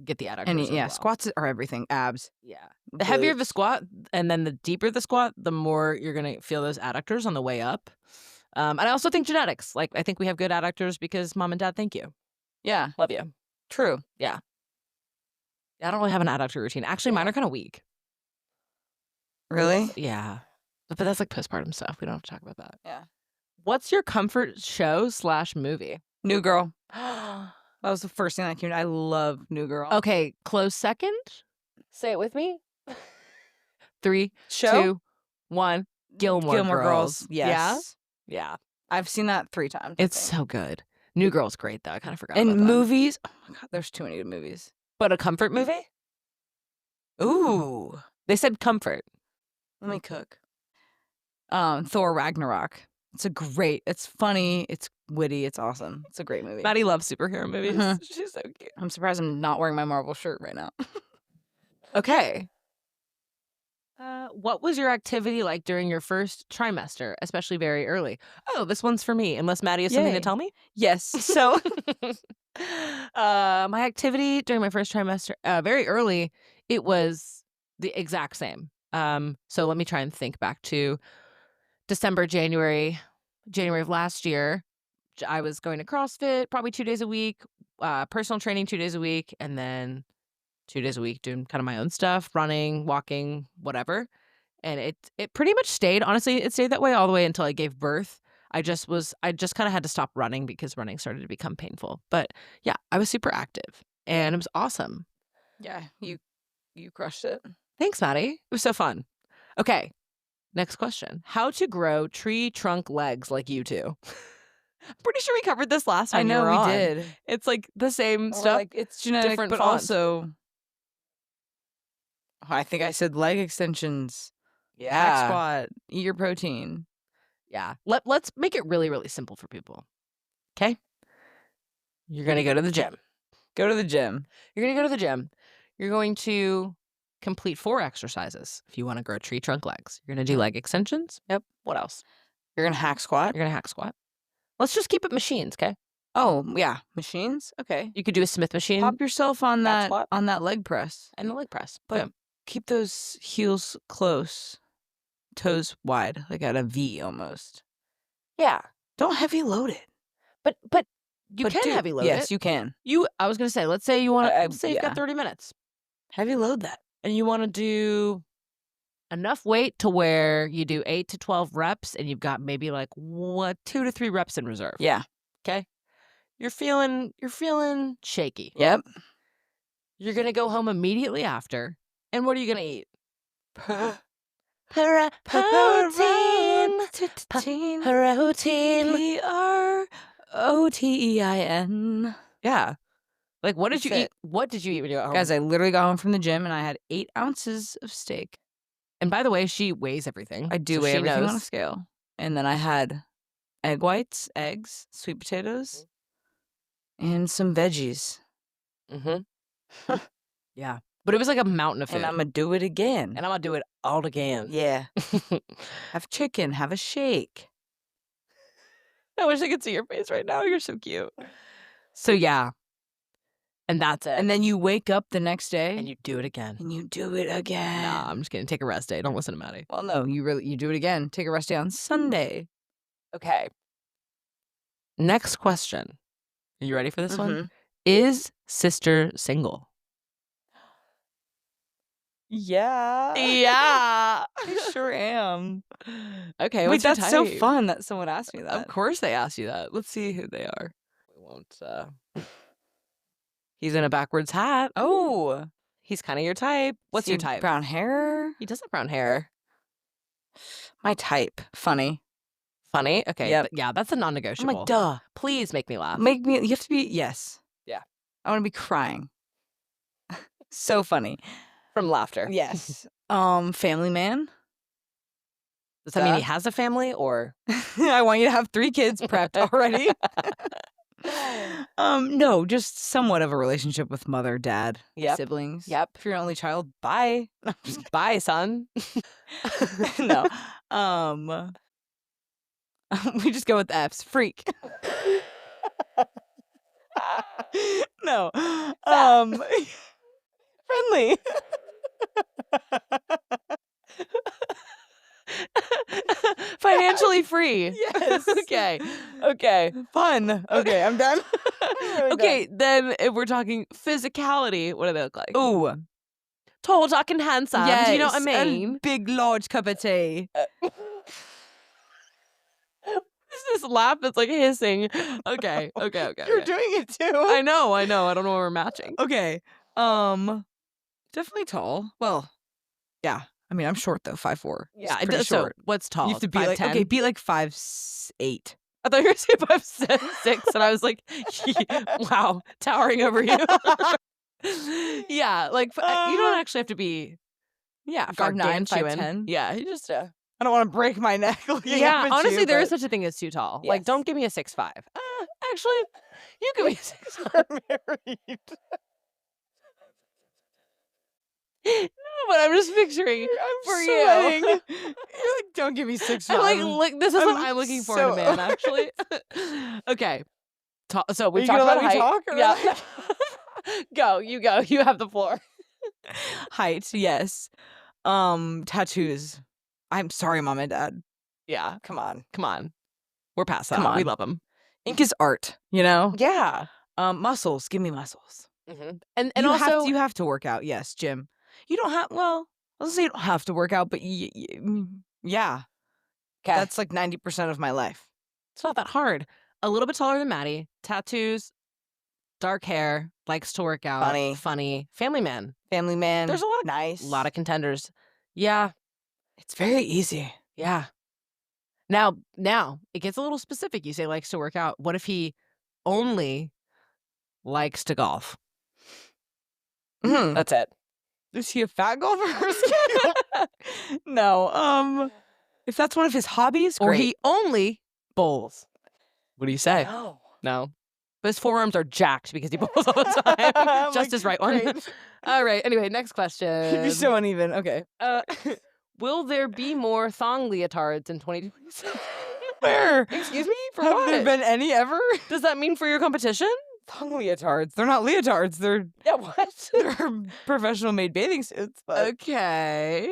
A: get the adductors as well.
B: Squats are everything. Abs.
A: Yeah. The heavier the
B: glutes.
A: squat and then the deeper the squat, the more you're going to feel those adductors on the way up. And I also think genetics. Like, I think we have good adductors because mom and dad thank you.
B: Yeah.
A: Love you.
B: True.
A: Yeah. I don't really have an adductor routine. Actually, mine are kind of weak.
B: Really?
A: Yeah. But that's like postpartum stuff. We don't have to talk about that.
B: Yeah.
A: What's your comfort show / movie?
B: New Girl. That was the first thing that came to. I love New Girl.
A: Okay, close second. Say it with me. 3,
B: Show?
A: 2, 1. Gilmore Girls.
B: Yes.
A: Yeah.
B: I've seen that 3 times. I
A: It's
B: think.
A: so good. New Girl's great though. I kind of forgot
B: And
A: about that.
B: movies. Oh my God, there's too many good movies.
A: But a comfort movie?
B: Ooh.
A: They said comfort.
B: Let me cook. Thor Ragnarok. It's funny, it's witty, it's awesome. It's a great movie.
A: Maddie loves superhero movies.
B: Mhm.
A: She's so cute.
B: I'm surprised I'm not wearing my Marvel shirt right now.
A: Okay. What was your activity like during your first trimester, especially very early? Oh, this one's for me, unless Maddie has something to
B: Yay.
A: tell me.
B: Yes. So
A: My activity during my first trimester, very early, it was the exact same. So let me try and think back to December, January of last year. I was going to CrossFit probably 2 days a week, personal training 2 days a week, and then 2 days a week doing kind of my own stuff, running, walking, whatever. And it pretty much stayed, honestly, it stayed that way all the way until I gave birth. I just kind of had to stop running because running started to become painful. But yeah, I was super active and it was awesome.
B: yeah, you crushed it.
A: Thanks, Maddie. It was so fun. Okay, next question. How to grow tree trunk legs like you two? I'm pretty sure we covered this last time
B: I
A: you
B: know
A: were
B: we
A: on.
B: did.
A: It's like the same
B: Or
A: stuff.
B: like it's genetic,
A: different
B: but
A: font.
B: also I think I said leg extensions, hack
A: Yeah.
B: squat, eat your protein.
A: Yeah. Let's make it really, really simple for people. Okay? You're going to go to the gym.
B: Go to the gym.
A: You're going to go to the gym. You're going to complete 4 exercises if you want to grow tree trunk legs. You're going to do leg extensions.
B: Yep.
A: What else?
B: You're gonna hack squat.
A: You're going to hack squat. Let's just keep it machines, okay?
B: Oh yeah, machines. Okay.
A: You could do a Smith machine
B: Pop yourself on
A: Hack
B: that
A: squat.
B: leg press,
A: and a leg press.
B: but
A: Boom.
B: keep those heels close, toes wide, like at a V almost.
A: Yeah.
B: Don't heavy load it.
A: But you
B: But
A: can
B: do-
A: heavy load
B: yes,
A: it.
B: you can.
A: I was going to say, let's say you want to say you've
B: yeah.
A: got 30 minutes.
B: Heavy load that.
A: And you want to do enough weight to where you do 8 to 12 reps and you've got maybe like 2 to 3 reps in reserve.
B: Yeah.
A: Okay? You're feeling shaky.
B: Yep.
A: You're going to go home immediately after. And what are you going to eat?
B: Protein.
A: Protein.
B: Protein.
A: Yeah. Like what did you
B: That's
A: eat?
B: it.
A: What did you eat when you got home?
B: Guys, I literally got home from the gym and I had 8 ounces of steak.
A: And by the way, she weighs everything.
B: I do
A: so
B: weigh
A: she
B: everything
A: knows.
B: on a scale. And then I had egg whites, eggs, sweet potatoes, and some veggies.
A: Mm-hmm. Yeah. But it was like a mountain of food.
B: And I'm going to do it again.
A: And I'm going to do it all again.
B: Yeah. Have chicken, have a shake.
A: I wish I could see your face right now. You're so cute. So yeah. And that's it.
B: And then you wake up the next day.
A: And you do it again.
B: And you do it again.
A: Nah, I'm just kidding. Take a rest day. Don't listen to Maddie.
B: Well, no, you do it again. Take a rest day on Sunday.
A: Okay. Next question. Are you ready for this one?
B: Mhm.
A: Is sister single?
B: Yeah.
A: Yeah.
B: I sure am.
A: Okay.
B: Wait,
A: What's your
B: that's so
A: type?
B: fun that someone asked me that.
A: Of course they asked you that. Let's see who they are. We won't. He's in a backwards hat.
B: Oh.
A: He's kind of your type. What's your type?
B: Brown hair.
A: He does have brown hair.
B: My type. Funny.
A: Funny. Okay.
B: Yep.
A: Yeah, that's a
B: I'm
A: non-negotiable.
B: like, duh.
A: Please make me laugh.
B: Make me, you have to be, yes.
A: Yeah.
B: I want to be crying. So funny.
A: From laughter.
B: Yes. Family man.
A: Does that mean he has a family or?
B: I want you to have 3 kids prepped already. No, just somewhat of a relationship with mother, dad,
A: Yep.
B: siblings.
A: Yep.
B: If you're an only child, bye.
A: Bye, son.
B: No. We just go with the F's. Freak. No. Friendly.
A: Financially free.
B: Yes.
A: Okay.
B: Fun. Okay, I'm done.
A: Okay, then if we're talking physicality, what do they look like?
B: Ooh.
A: Tall, dark, and handsome. Do you know what I
B: Yes,
A: mean?
B: and big, large cup of tea.
A: This laugh that's like hissing. Okay.
B: You're
A: Okay.
B: doing it too.
A: I know. I don't know where we're matching.
B: Okay. Definitely tall. Well, yeah. I mean, I'm short though, 5'4".
A: Yeah,
B: It's pretty
A: so
B: short.
A: what's tall?
B: You have to be
A: 5'10"?
B: like be like 5'8".
A: I thought you were saying 5'6", and I was like, wow, towering over you. Yeah, like you don't actually have to be. Yeah,
B: 5'9",
A: gargantuan.
B: 5'10".
A: Yeah, you just.
B: I don't want to break my neck.
A: Yeah, honestly, there is such a thing as too tall. Like,
B: Yes.
A: don't give me a 6'5". Actually, you give me a 6'5". No, but I'm just picturing
B: I'm
A: for
B: sweating.
A: you.
B: You're like, don't give me 6
A: I'm like,
B: five.
A: look, this is what
B: I'm
A: I'm looking for in a
B: so
A: man, actually. Okay. So
B: Are
A: we've
B: you
A: talked
B: gonna let
A: about
B: me
A: height.
B: talk or
A: Yeah.
B: like
A: Go, you go. You have the floor.
B: height? Yes. Tattoos. I'm sorry, mom and dad.
A: Yeah.
B: Come on.
A: Come on. We're past
B: Come
A: that. We
B: on.
A: love them.
B: Ink is art, you know?
A: Yeah.
B: Muscles. Give me muscles.
A: And
B: You
A: also,
B: have to work out. Yes, gym. You don't have. Well, I'll say you don't have to work out, but yeah,
A: okay,
B: that's like 90% of my life.
A: it's not that hard. A little bit taller than Maddie. Tattoos. Dark hair. Likes to work out.
B: Funny.
A: Funny. Family man.
B: Family man.
A: There's a lot of
B: nice.
A: contenders. Yeah.
B: It's very easy.
A: Yeah. Now it gets a little specific. You say likes to work out. What if he only likes to golf? That's it.
B: Is he a fat golfer? No. If that's one of his hobbies,
A: Or
B: great.
A: he only bowls. What do you say?
B: No.
A: No. But his forearms are jacked because he bowls all the time.
B: I'm
A: Just
B: like,
A: his right one.
B: great.
A: All right. Anyway, next question.
B: You're so uneven. Okay.
A: Will there be more thong leotards in 2026?
B: Where?
A: Excuse me? For
B: Have
A: what?
B: there been any ever?
A: Does that mean for your competition?
B: Thong leotards. They're not leotards. They're
A: what?
B: they're professional made bathing suits. But
A: Okay.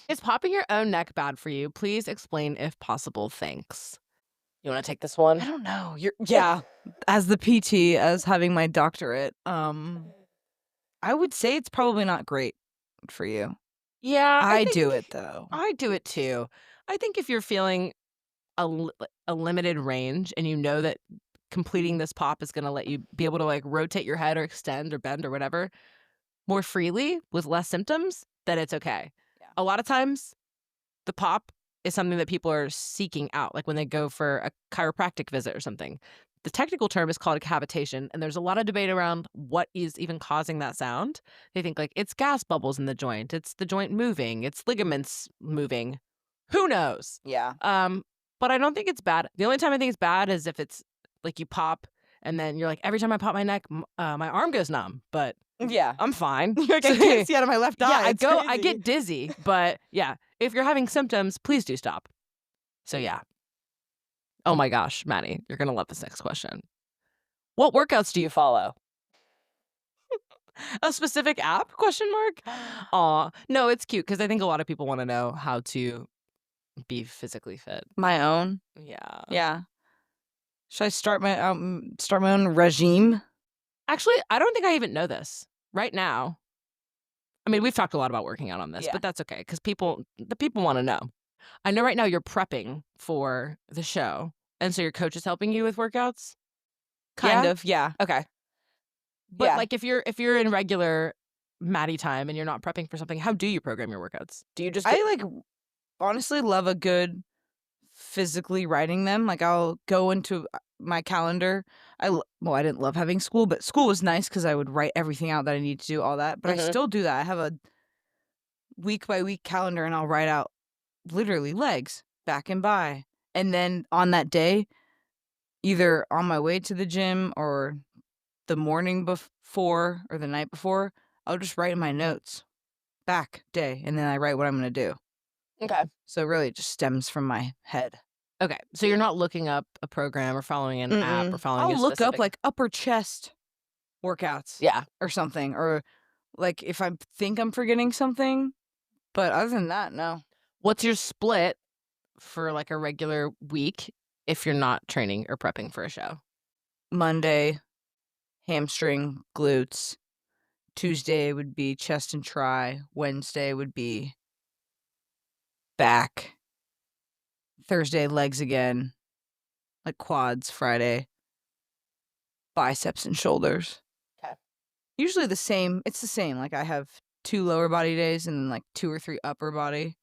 A: Is popping your own neck bad for you? Please explain if possible. Thanks. You want to take this one?
B: I don't know. Yeah. As the PT, as having my doctorate, I would say it's probably not great for you.
A: Yeah.
B: I do it though.
A: I do it too. I think if you're feeling a limited range and you know that completing this pop is going to let you be able to like rotate your head or extend or bend or whatever more freely with less symptoms, then it's okay.
B: Yeah.
A: A lot of times the pop is something that people are seeking out, like when they go for a chiropractic visit or something. The technical term is called a cavitation, and there's a lot of debate around what is even causing that sound. They think like it's gas bubbles in the joint, it's the joint moving, it's ligaments moving. Who knows?
B: Yeah.
A: But I don't think it's bad. The only time I think it's bad is if it's like you pop and then you're like, every time I pop my neck, my arm goes numb, but
B: Yeah.
A: I'm fine.
B: I can't see out of my left eye.
A: Yeah,
B: It's
A: I get dizzy, but yeah, if you're having symptoms, please do stop. So yeah. Oh my gosh, Maddie, you're going to love this next question. What workouts do you follow? A specific app? Question mark. Aw, no, it's cute because I think a lot of people want to know how to be physically fit.
B: my own.
A: Yeah.
B: Yeah. Should I start my own regime?
A: Actually, I don't think I even know this right now. I mean, we've talked a lot about working out on this,
B: Yeah.
A: but that's okay because the people want to know. I know right now you're prepping for the show, and so your coach is helping you with workouts.
B: Kind
A: Yeah?
B: of. Yeah.
A: Okay. But
B: Yeah.
A: like if you're in regular Maddie time and you're not prepping for something, how do you program your workouts? Do you just
B: I like honestly love a good physically writing them. Like I'll go into my calendar. I didn't love having school, but school was nice because I would write everything out that I need to do, all that. But I still do that. I have a week by week calendar, and I'll write out literally legs, back and by, and then on that day, either on my way to the gym or the morning before or the night before, I'll just write in my notes back day, and then I write what I'm going to do.
A: Okay.
B: So really it just stems from my head.
A: Okay. So you're not looking up a program or following an app or following
B: I'll
A: a
B: look up
A: specific...
B: like upper chest workouts
A: Yeah.
B: or something, or like if I think I'm forgetting something, but other than that, no.
A: What's your split for like a regular week if you're not training or prepping for a show?
B: Monday, hamstring, glutes. Tuesday would be chest and tri. Wednesday would be back. Thursday, legs again. Like quads. Friday, biceps and shoulders.
A: Okay.
B: Usually the same. It's the same. Like I have 2 lower body days and then like 2 or 3 upper body.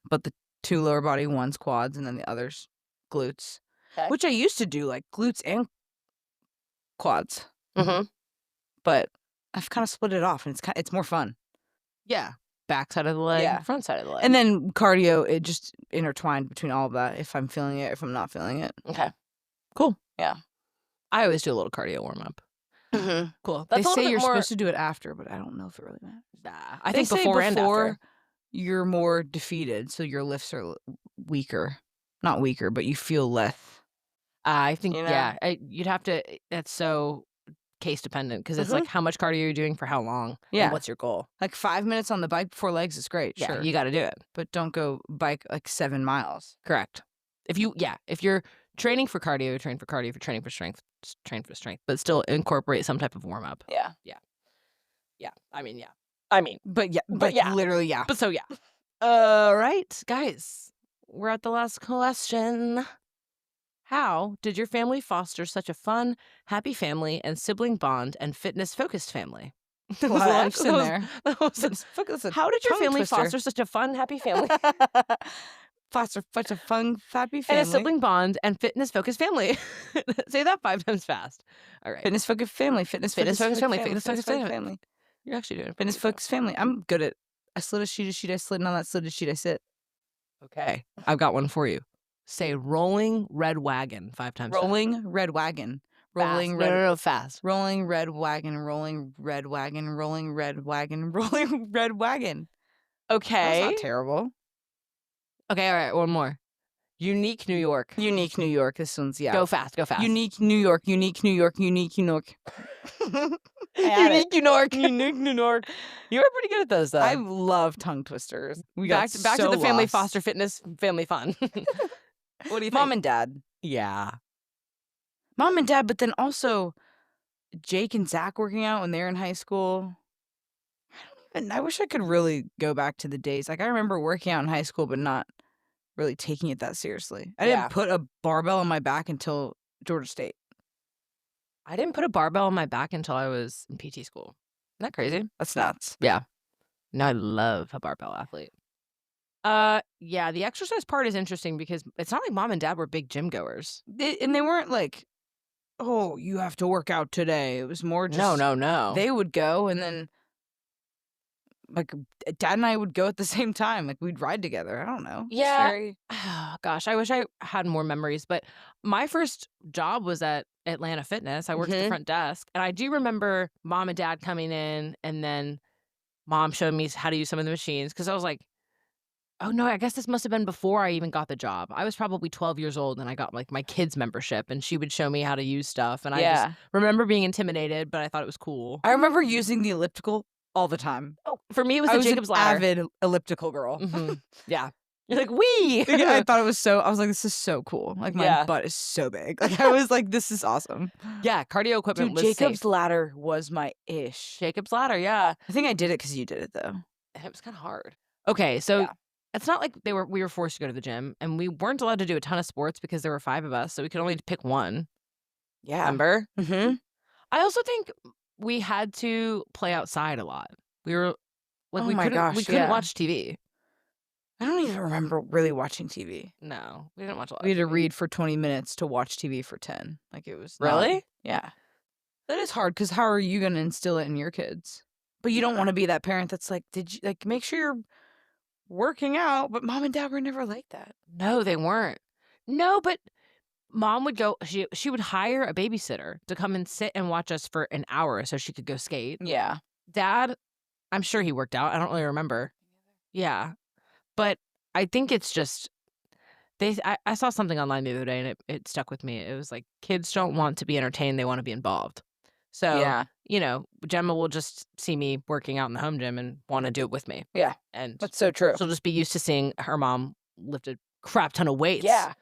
B: But the 2 lower body, one's quads, and then the other's glutes.
A: Okay.
B: Which I used to do, like glutes and quads.
A: Mm-hmm.
B: But I've kind of split it off, and it's more fun.
A: Yeah. Back side of the leg,
B: Yeah.
A: front side of the leg.
B: And then cardio, it just intertwined between all of that. If I'm feeling it, if I'm not feeling it.
A: Okay. Cool.
B: Yeah.
A: I always do a little cardio warm up. Cool.
B: They
A: That's a little
B: say
A: bit
B: you're
A: more.
B: supposed to do it after, but I don't know if it really matters.
A: Nah, I
B: They
A: think
B: say
A: before and after.
B: you're more defeated, so your lifts are weaker. Not weaker, but you feel less.
A: I think,
B: You know?
A: yeah, you'd have to. That's so case dependent because it's like how much cardio you're doing for how long,
B: Yeah.
A: and what's your goal.
B: Like 5 minutes on the bike before legs is great,
A: Yeah,
B: sure.
A: you got to do it.
B: But don't go bike like 7 miles.
A: Correct. If you're training for cardio, train for cardio. If you're training for strength, train for strength. But still incorporate some type of warm up.
B: Yeah.
A: Yeah. I mean, yeah. I mean,
B: But yeah,
A: But yeah.
B: literally, yeah.
A: but so yeah. All right, guys, we're at the last question. How did your family foster such a fun, happy family and sibling bond and fitness-focused family? That
B: A
A: was
B: lot of
A: long-
B: F's
A: that
B: in
A: was-
B: there.
A: that was a- How did your family foster such a fun, happy family
B: Foster such a fun, happy
A: and
B: family.
A: a sibling bond and fitness-focused family? Say that 5 times fast. All right.
B: Fitness focused family. Fitness
A: Fitness-focused family.
B: Fitness
A: Fitness-focused
B: focused
A: family.
B: family.
A: You're actually doing it.
B: Fitness focused family. I'm good at. I slid a sheet, I slid, and on that slid sheet, I sit.
A: Okay. I've got one for you. Say rolling red wagon 5 times fast.
B: Rolling red wagon.
A: Fast.
B: Rolling red.
A: No, fast.
B: Rolling red wagon. Rolling red wagon. Rolling red wagon. Rolling red wagon.
A: Okay.
B: That's not terrible.
A: Okay, all right, one more. Unique New York.
B: Unique New York. This one's
A: Go fast, go fast.
B: Unique New York. Unique New York. Unique New York.
A: Unique New York.
B: Unique New York.
A: You were pretty good at those, though.
B: I love tongue twisters. We
A: back
B: got
A: to
B: so
A: the family
B: lost.
A: foster fitness family fun. What do you think?
B: Mom and dad.
A: Yeah.
B: Mom and dad, but then also Jake and Zach working out when they were in high school. I wish I could really go back to the days. Like I remember working out in high school, but not really taking it that seriously. I
A: Yeah.
B: didn't put a barbell on my back until Georgia State.
A: I didn't put a barbell on my back until I was in PT school. Isn't that crazy?
B: That's nuts.
A: Yeah. No, I love a barbell athlete. Yeah, the exercise part is interesting because it's not like mom and dad were big gym goers.
B: And they weren't like, oh, you have to work out today. It was more just
A: No.
B: they would go and then like dad and I would go at the same time. Like we'd ride together. I don't know. It's
A: Yeah.
B: very-
A: Oh, gosh, I wish I had more memories, but my first job was at Atlanta Fitness. I worked at the
B: Mhm.
A: front desk, and I do remember mom and dad coming in, and then mom showed me how to use some of the machines because I was like, oh no, I guess this must have been before I even got the job. I was probably 12 years old, and I got like my kids membership, and she would show me how to use stuff, and I just remember being intimidated, but I thought it was cool.
B: I remember using the elliptical all the time.
A: Oh, for me, it was
B: I
A: the
B: was
A: Jacob's
B: an
A: ladder.
B: avid elliptical girl.
A: Mhm. Yeah, you're like wee.
B: I thought it was so. I was like, this is so cool. Like my
A: Yeah.
B: butt is so big. Like I was like, this is awesome.
A: Yeah, cardio equipment
B: Dude,
A: was
B: Jacob's
A: safe.
B: ladder was my ish.
A: Jacob's ladder, yeah.
B: I think I did it because you did it though.
A: And it was kind of hard. Okay, so
B: Yeah.
A: it's not like we were forced to go to the gym, and we weren't allowed to do a ton of sports because there were 5 of us, so we could only pick one.
B: Yeah.
A: Remember?
B: Mm-hmm.
A: I also think we had to play outside a lot. We were like,
B: Oh
A: we
B: my
A: couldn't
B: gosh,
A: we couldn't
B: yeah.
A: watch TV.
B: I don't even remember really watching TV.
A: No, we didn't watch a lot.
B: We had
A: of
B: to
A: TV.
B: read for 20 minutes to watch TV for 10. Like it was not-
A: Really?
B: Yeah. That is hard because how are you going to instill it in your kids? But you don't want to be that parent that's like, did you like make sure you're working out? But mom and dad were never like that.
A: No, they weren't. No, but mom would go. She would hire a babysitter to come and sit and watch us for an hour so she could go skate.
B: Yeah.
A: Dad, I'm sure he worked out. I don't really remember. Yeah. But I think it's just I saw something online the other day and it stuck with me. It was like kids don't want to be entertained, they want to be involved. So,
B: Yeah.
A: Gemma will just see me working out in the home gym and want to do it with me.
B: Yeah.
A: And
B: That's so true.
A: she'll just be used to seeing her mom lift a crap ton of weights.
B: Yeah.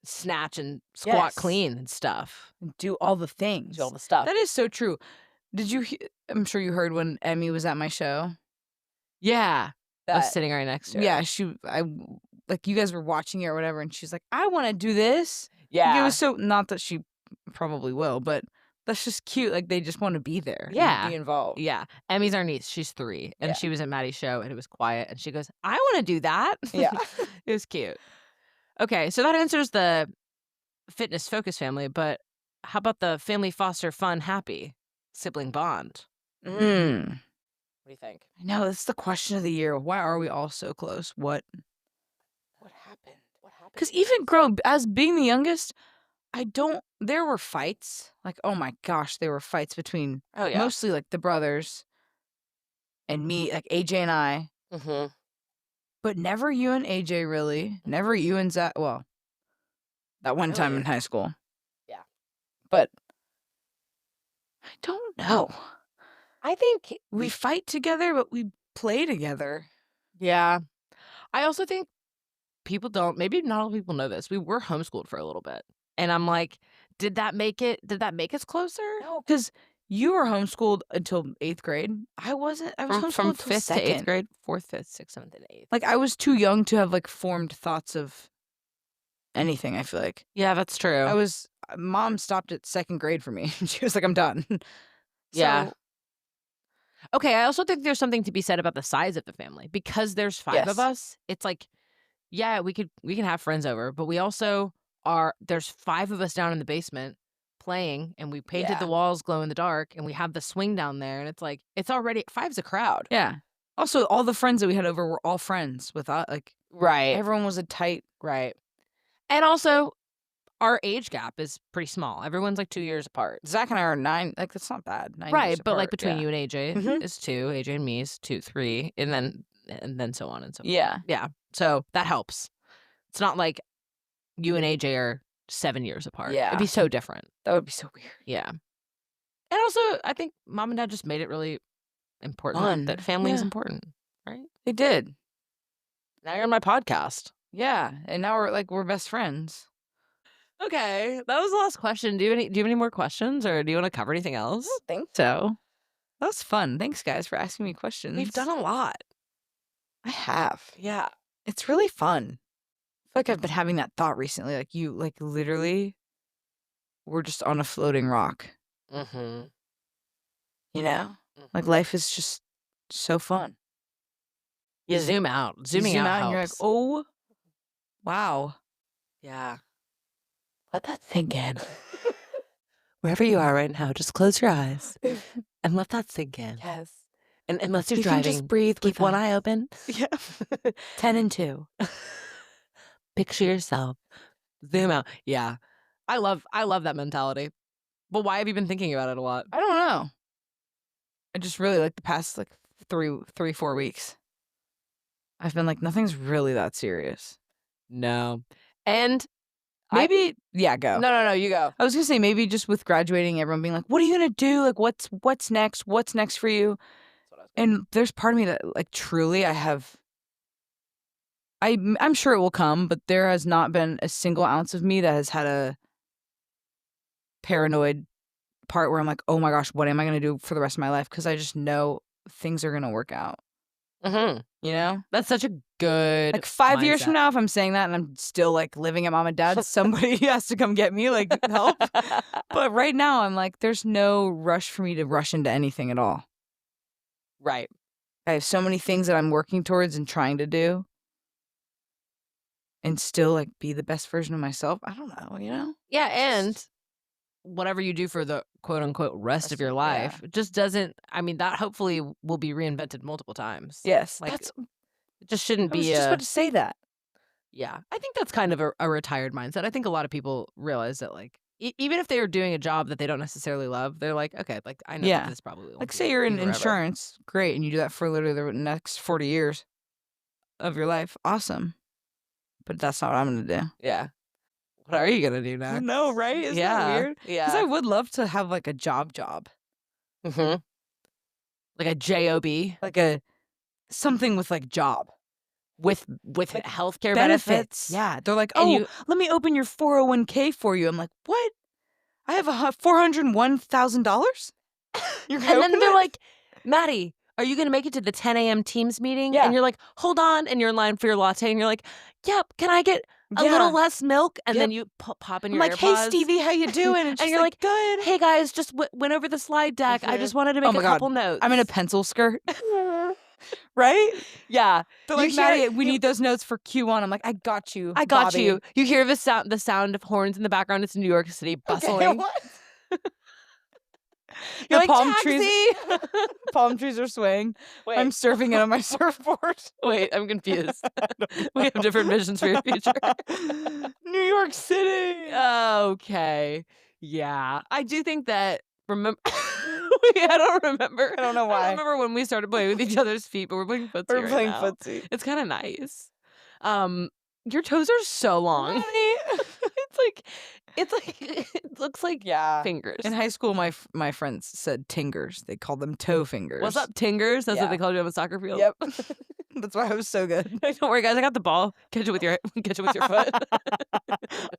A: Snatch and squat
B: Yes.
A: clean and stuff.
B: Do all the things.
A: Do all the stuff.
B: That is so true. Did you I'm sure you heard when Emmy was at my show.
A: Yeah. I was
B: That-
A: sitting right next to her.
B: Yeah, I like you guys were watching it or whatever, and she's like, I want to do this. Like,
A: Yeah.
B: it was so not that she probably will, but that's just cute. Like they just want to be there. and
A: Yeah.
B: be involved.
A: Yeah. Emmy's our niece. She's 3. And
B: Yeah.
A: she was at Maddie's show and it was quiet. And she goes, I want to do that.
B: Yeah.
A: It was cute. Okay. So that answers the fitness focus family. But how about the family foster fun happy sibling bond?
B: Mm.
A: What do you think?
B: I know that's the question of the year. Why are we all so close? What
A: What happened? What happened?
B: Because even as being the youngest, There were fights. Like, oh my gosh, there were fights between
A: Oh, yeah.
B: mostly like the brothers and me, like AJ and I,
A: Mhm.
B: but never you and AJ really. Never you and Zach. Well, that one time
A: Really?
B: in high school.
A: Yeah.
B: But I don't know.
A: I think
B: We fight together, but we play together.
A: yeah. I also think people don't maybe not all people know this. We were homeschooled for a little bit. And I'm like, did that make us closer?
B: No, because you were homeschooled until 8th grade. I wasn't. I was
A: From
B: homeschooled until
A: 5th to 8th
B: 2nd.
A: grade, 4th, 5th, 6th, 7th, and 8th.
B: Like, I was too young to have like formed thoughts of anything, I feel like.
A: Yeah, that's true.
B: Mom stopped at 2nd grade for me. She was like, I'm done.
A: Yeah.
B: So,
A: Okay, I also think there's something to be said about the size of the family. Because there's 5 of
B: yes.
A: us, it's like, yeah, we can have friends over, but we also there's 5 of us down in the basement playing, and we painted the
B: Yeah.
A: walls glow in the dark, and we have the swing down there, and it's like, it's already 5's a crowd.
B: Yeah. Also, all the friends that we had over were all friends with us. Like,
A: Right.
B: everyone was a tight.
A: Right. And also, our age gap is pretty small. Everyone's like 2 years apart.
B: Zach and I are 9. Like, that's not bad. 9
A: Right,
B: years
A: but like
B: apart,
A: between
B: yeah.
A: you and AJ
B: Mhm.
A: is 2, AJ and me is 2, 3, and then so on and so forth.
B: Yeah.
A: Yeah. So that helps. It's not like you and AJ are 7 years apart.
B: Yeah.
A: It'd be so different.
B: That would be so weird.
A: Yeah. And also, I think mom and dad just made it really important
B: Fun.
A: that family is
B: Yeah.
A: important, right?
B: They did.
A: Now you're on my podcast.
B: Yeah. And now we're best friends.
A: Okay, that was the last question. Do you have any more questions, or do you want to cover anything else?
B: I don't think so. That was fun. Thanks, guys, for asking me questions.
A: We've done a lot.
B: I have.
A: Yeah.
B: It's really fun. I feel like I've been having that thought recently. Like, you, like, literally, we're just on a floating rock.
A: Mm-hmm.
B: You know? Like, life is just so fun.
A: You zoom out. Zooming
B: you zoom
A: out
B: and you're like,
A: helps.
B: oh, wow.
A: Yeah.
B: Let that sink in.
A: Wherever you are right now, just close your eyes and let that sink in.
B: Yes.
A: And unless you're
B: You
A: driving,
B: can just breathe
A: keep
B: with
A: one
B: us.
A: eye open.
B: Yeah. 10 and 2.
A: Picture yourself. Zoom out. Yeah. I love that mentality. But why have you been thinking about it a lot?
B: I don't know. I just really like the past like 4 weeks. I've been like, nothing's really that serious.
A: No. And
B: Maybe yeah, go.
A: No, you go.
B: I was gonna say maybe just with graduating, everyone being like, "What are you gonna do? Like, what's next? What's next for you?" And there's part of me that, like, truly, I'm sure it will come, but there has not been a single ounce of me that has had a paranoid part where I'm like, "Oh my gosh, what am I gonna do for the rest of my life?" Because I just know things are gonna work out.
A: Mm-hmm.
B: You know,
A: That's such a good
B: like 5 years from
A: mindset.
B: now, if I'm saying that and I'm still like living at mom and dad's, somebody has to come get me, like, help. But right now, I'm like, there's no rush for me to rush into anything at all.
A: Right.
B: I have so many things that I'm working towards and trying to do, and still like be the best version of myself. I don't know, you know?
A: Yeah, and whatever you do for the quote unquote rest of your life just doesn't. I mean, that hopefully will be reinvented multiple times.
B: Yes,
A: Like,
B: that's.
A: it just shouldn't
B: I was
A: be
B: just about to say that.
A: Yeah, I think that's kind of a retired mindset. I think a lot of people realize that, like, even if they are doing a job that they don't necessarily love, they're like, okay, like, I know
B: Yeah.
A: that this probably won't
B: Like,
A: be
B: say you're in
A: forever.
B: insurance, great, and you do that for literally the next 40 years of your life. Awesome. But that's not what I'm gonna do.
A: Yeah. What are you gonna do next?
B: No, right? Isn't
A: yeah.
B: that weird?
A: Yeah.
B: Because I would love to have like a job.
A: Mm-hmm. Like a job
B: Like a something with like job.
A: with
B: Like
A: healthcare benefits.
B: Yeah. They're like,
A: And
B: oh, let me open your 401k for you. I'm like, what? I have $401,000?
A: And then they're like, Maddie, are you going to make it to the 10 a.m. Teams meeting?
B: Yeah.
A: And you're like, hold on. And you're in line for your latte. And you're like, yep, can I get a little less milk? And then you pop in your
B: I'm like,
A: AirPods.
B: hey, Stevie, how you doing? And,
A: And you're like,
B: good.
A: hey, guys, just went over the slide deck. I just wanted to make
B: my
A: a
B: God.
A: couple notes.
B: I'm in a pencil skirt. Right?
A: Yeah.
B: They're like, Maddie, we need those notes for Q1. I'm like, I got you.
A: I got
B: Bobby.
A: you. You hear the sound of horns in the background. It's New York City bustling.
B: Okay, what?
A: You're
B: The
A: like, taxi!
B: palm trees are swaying.
A: Wait,
B: I'm surfing it on my surfboard.
A: wait, I'm confused. We have different visions for your future.
B: New York City.
A: Okay. Yeah. I do think that I don't remember.
B: I don't know
A: I
B: why.
A: don't remember when we started playing with each other's feet, but we're playing footsie
B: We're
A: right
B: playing
A: now.
B: footsie.
A: It's kind of nice. Your toes are so long. It's like it looks like fingers.
B: In high school, my friends said tingers. They called them toe fingers.
A: What's up, tingers? That's what they
B: Yeah.
A: called you on the soccer field.
B: Yep. That's why I was so good.
A: Don't worry, guys. I got the ball. Catch it with your foot.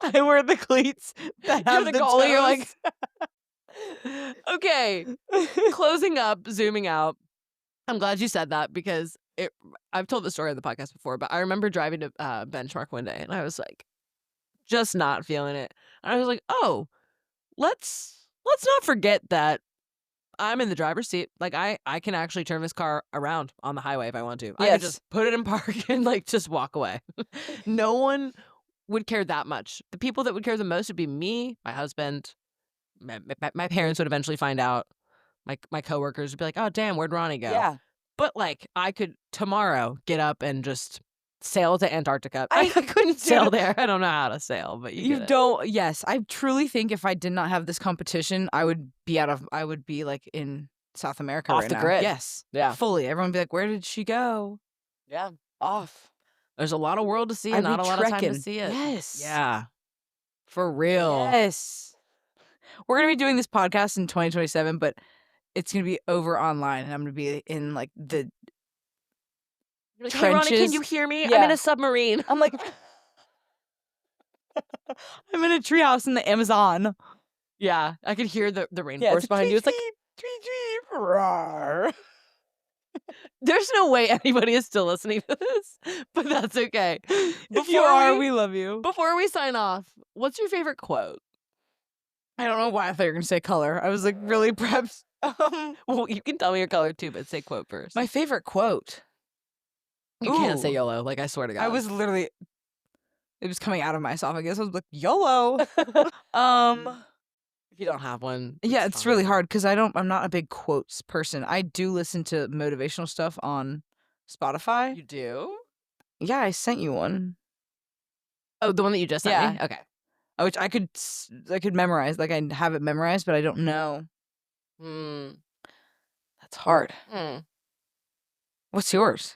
B: I wear the cleats that
A: You're
B: have
A: the
B: the
A: goalie. You're
B: toes.
A: like, okay. Closing up, zooming out. I'm glad you said that because I've told the story on the podcast before, but I remember driving to Benchmark one day and I was like, just not feeling it. And I was like, oh, let's not forget that I'm in the driver's seat. Like I can actually turn this car around on the highway if I want to. I could just put it in park and like just walk away. No one would care that much. The people that would care the most would be me, my husband, my parents would eventually find out. My coworkers would be like, oh damn, where'd Ronnie go?
B: Yeah.
A: But like I could tomorrow get up and just sail to Antarctica. I couldn't sail there. I don't know how to sail, but you
B: don't. Yes, I truly think if I did not have this competition, I would be like in South America
A: Off
B: right
A: the
B: now.
A: grid.
B: Yes,
A: Yeah.
B: fully. Everyone would be like, "Where did she go?"
A: Yeah.
B: Off.
A: There's a lot of world to see and not a lot of time to see it.
B: Yes.
A: Yeah. For real.
B: Yes. We're gonna be doing this podcast in 2027, but it's gonna be over online, and I'm gonna be in like the
A: like, hey, Ronnie, can you hear me? I'm in a submarine.
B: I'm like, I'm in a treehouse in the Amazon.
A: Yeah, I could hear the rainforest behind you. It's like,
B: rawr.
A: There's no way anybody is still listening to this, but that's okay.
B: If you are, we love you.
A: Before we sign off, what's your favorite quote?
B: I don't know why I thought you were gonna say color. I was like really prepped.
A: Well, you can tell me your color too, but say quote first.
B: My favorite quote.
A: You can't say YOLO. Like, I swear to God.
B: I was literally, it was coming out of my esophagus. I was like, YOLO.
A: If you don't have one.
B: Yeah, it's really hard because I'm not a big quotes person. I do listen to motivational stuff on Spotify.
A: You do?
B: Yeah, I sent you one.
A: Oh, the one that you just sent me? Okay.
B: Which I could memorize. Like, I have it memorized, but I don't know. That's hard. What's yours?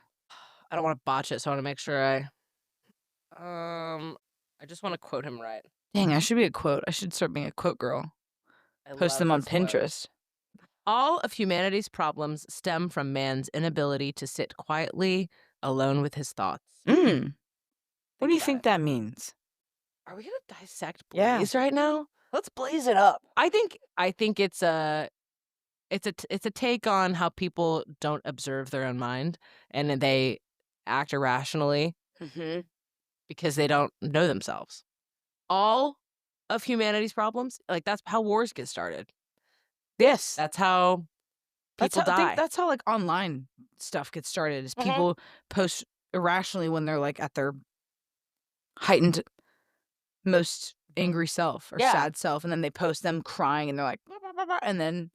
A: I don't want to botch it, so I want to make sure I just want to quote him right.
B: Dang, I should be a quote. I should start being a quote girl. Post them on Pinterest.
A: All of humanity's problems stem from man's inability to sit quietly alone with his thoughts.
B: What do you think that means?
A: Are we gonna dissect Blaze right now?
B: Let's blaze it up.
A: I think it's a take on how people don't observe their own mind and then they act irrationally because they don't know themselves. All of humanity's problems, like that's how wars get started.
B: Yes,
A: that's how people die.
B: I think that's how like online stuff gets started. Is people post irrationally when they're like at their heightened, most angry self or sad self, and then they post them crying, and they're like, blah, blah, blah, blah, and then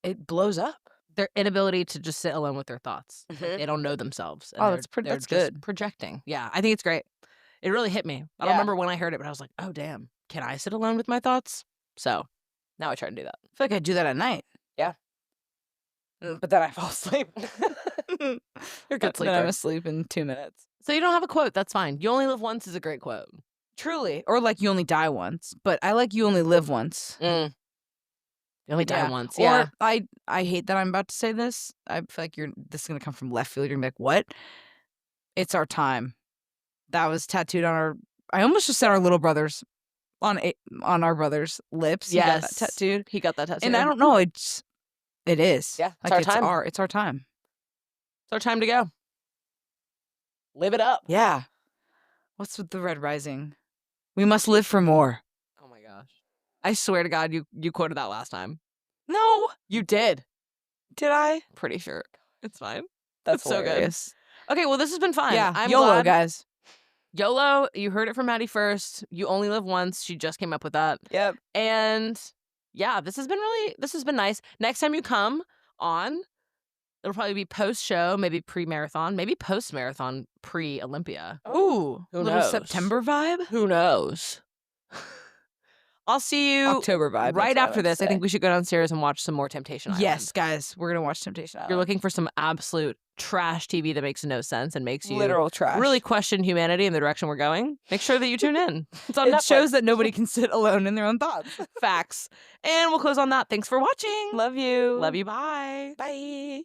B: it blows up.
A: Their inability to just sit alone with their thoughts. Like, they don't know themselves.
B: And that's good.
A: Projecting. Yeah, I think it's great. It really hit me. I don't remember when I heard it, but I was like, oh, damn. Can I sit alone with my thoughts? So now I try to do that.
B: I feel like I do that at night.
A: Yeah.
B: But then I fall asleep.
A: You're a good sleeper.
B: Then I'm asleep in 2 minutes.
A: So you don't have a quote. That's fine. You only live once is a great quote.
B: Truly. Or like you only die once. But I like you only live once.
A: You only die once. Yeah.
B: Or I hate that I'm about to say this. I feel like this is going to come from left field. You're going to be like, what? It's our time. That was tattooed on I almost just said our little brothers. On our brother's lips.
A: Yes.
B: He got that tattooed.
A: He got that tattooed.
B: And I don't know. It is.
A: Yeah.
B: It's our time. It's our time.
A: It's our time to go. Live it up.
B: Yeah. What's with the Red Rising? We must live for more.
A: Oh my gosh. I swear to God, you quoted that last time.
B: No.
A: You did.
B: Did I?
A: Pretty sure. It's fine.
B: That's
A: so
B: hilarious.
A: Good. Okay, well, this has been fun.
B: Yeah.
A: I'm
B: YOLO,
A: glad.
B: guys.
A: YOLO, you heard it from Maddie first. You only live once. She just came up with that.
B: Yep.
A: And yeah, this has been nice. Next time you come on, it'll probably be post-show, maybe pre-marathon, maybe post-marathon, pre-Olympia.
B: Ooh,
A: Who
B: little
A: knows?
B: September vibe?
A: Who knows? I'll see you
B: October vibe.
A: right
B: That's what I
A: after
B: meant to
A: this. I
B: say.
A: think we should go downstairs and watch some more Temptation Island.
B: Yes, guys, we're gonna watch Temptation Island.
A: You're looking for some absolute trash TV that makes no sense and makes you
B: literal trash.
A: really question humanity and the direction we're going. Make sure that you tune in. It's on
B: It
A: Netflix.
B: shows that nobody can sit alone in their own thoughts.
A: Facts. And we'll close on that. Thanks for watching.
B: Love you.
A: Love you. Bye.
B: Bye.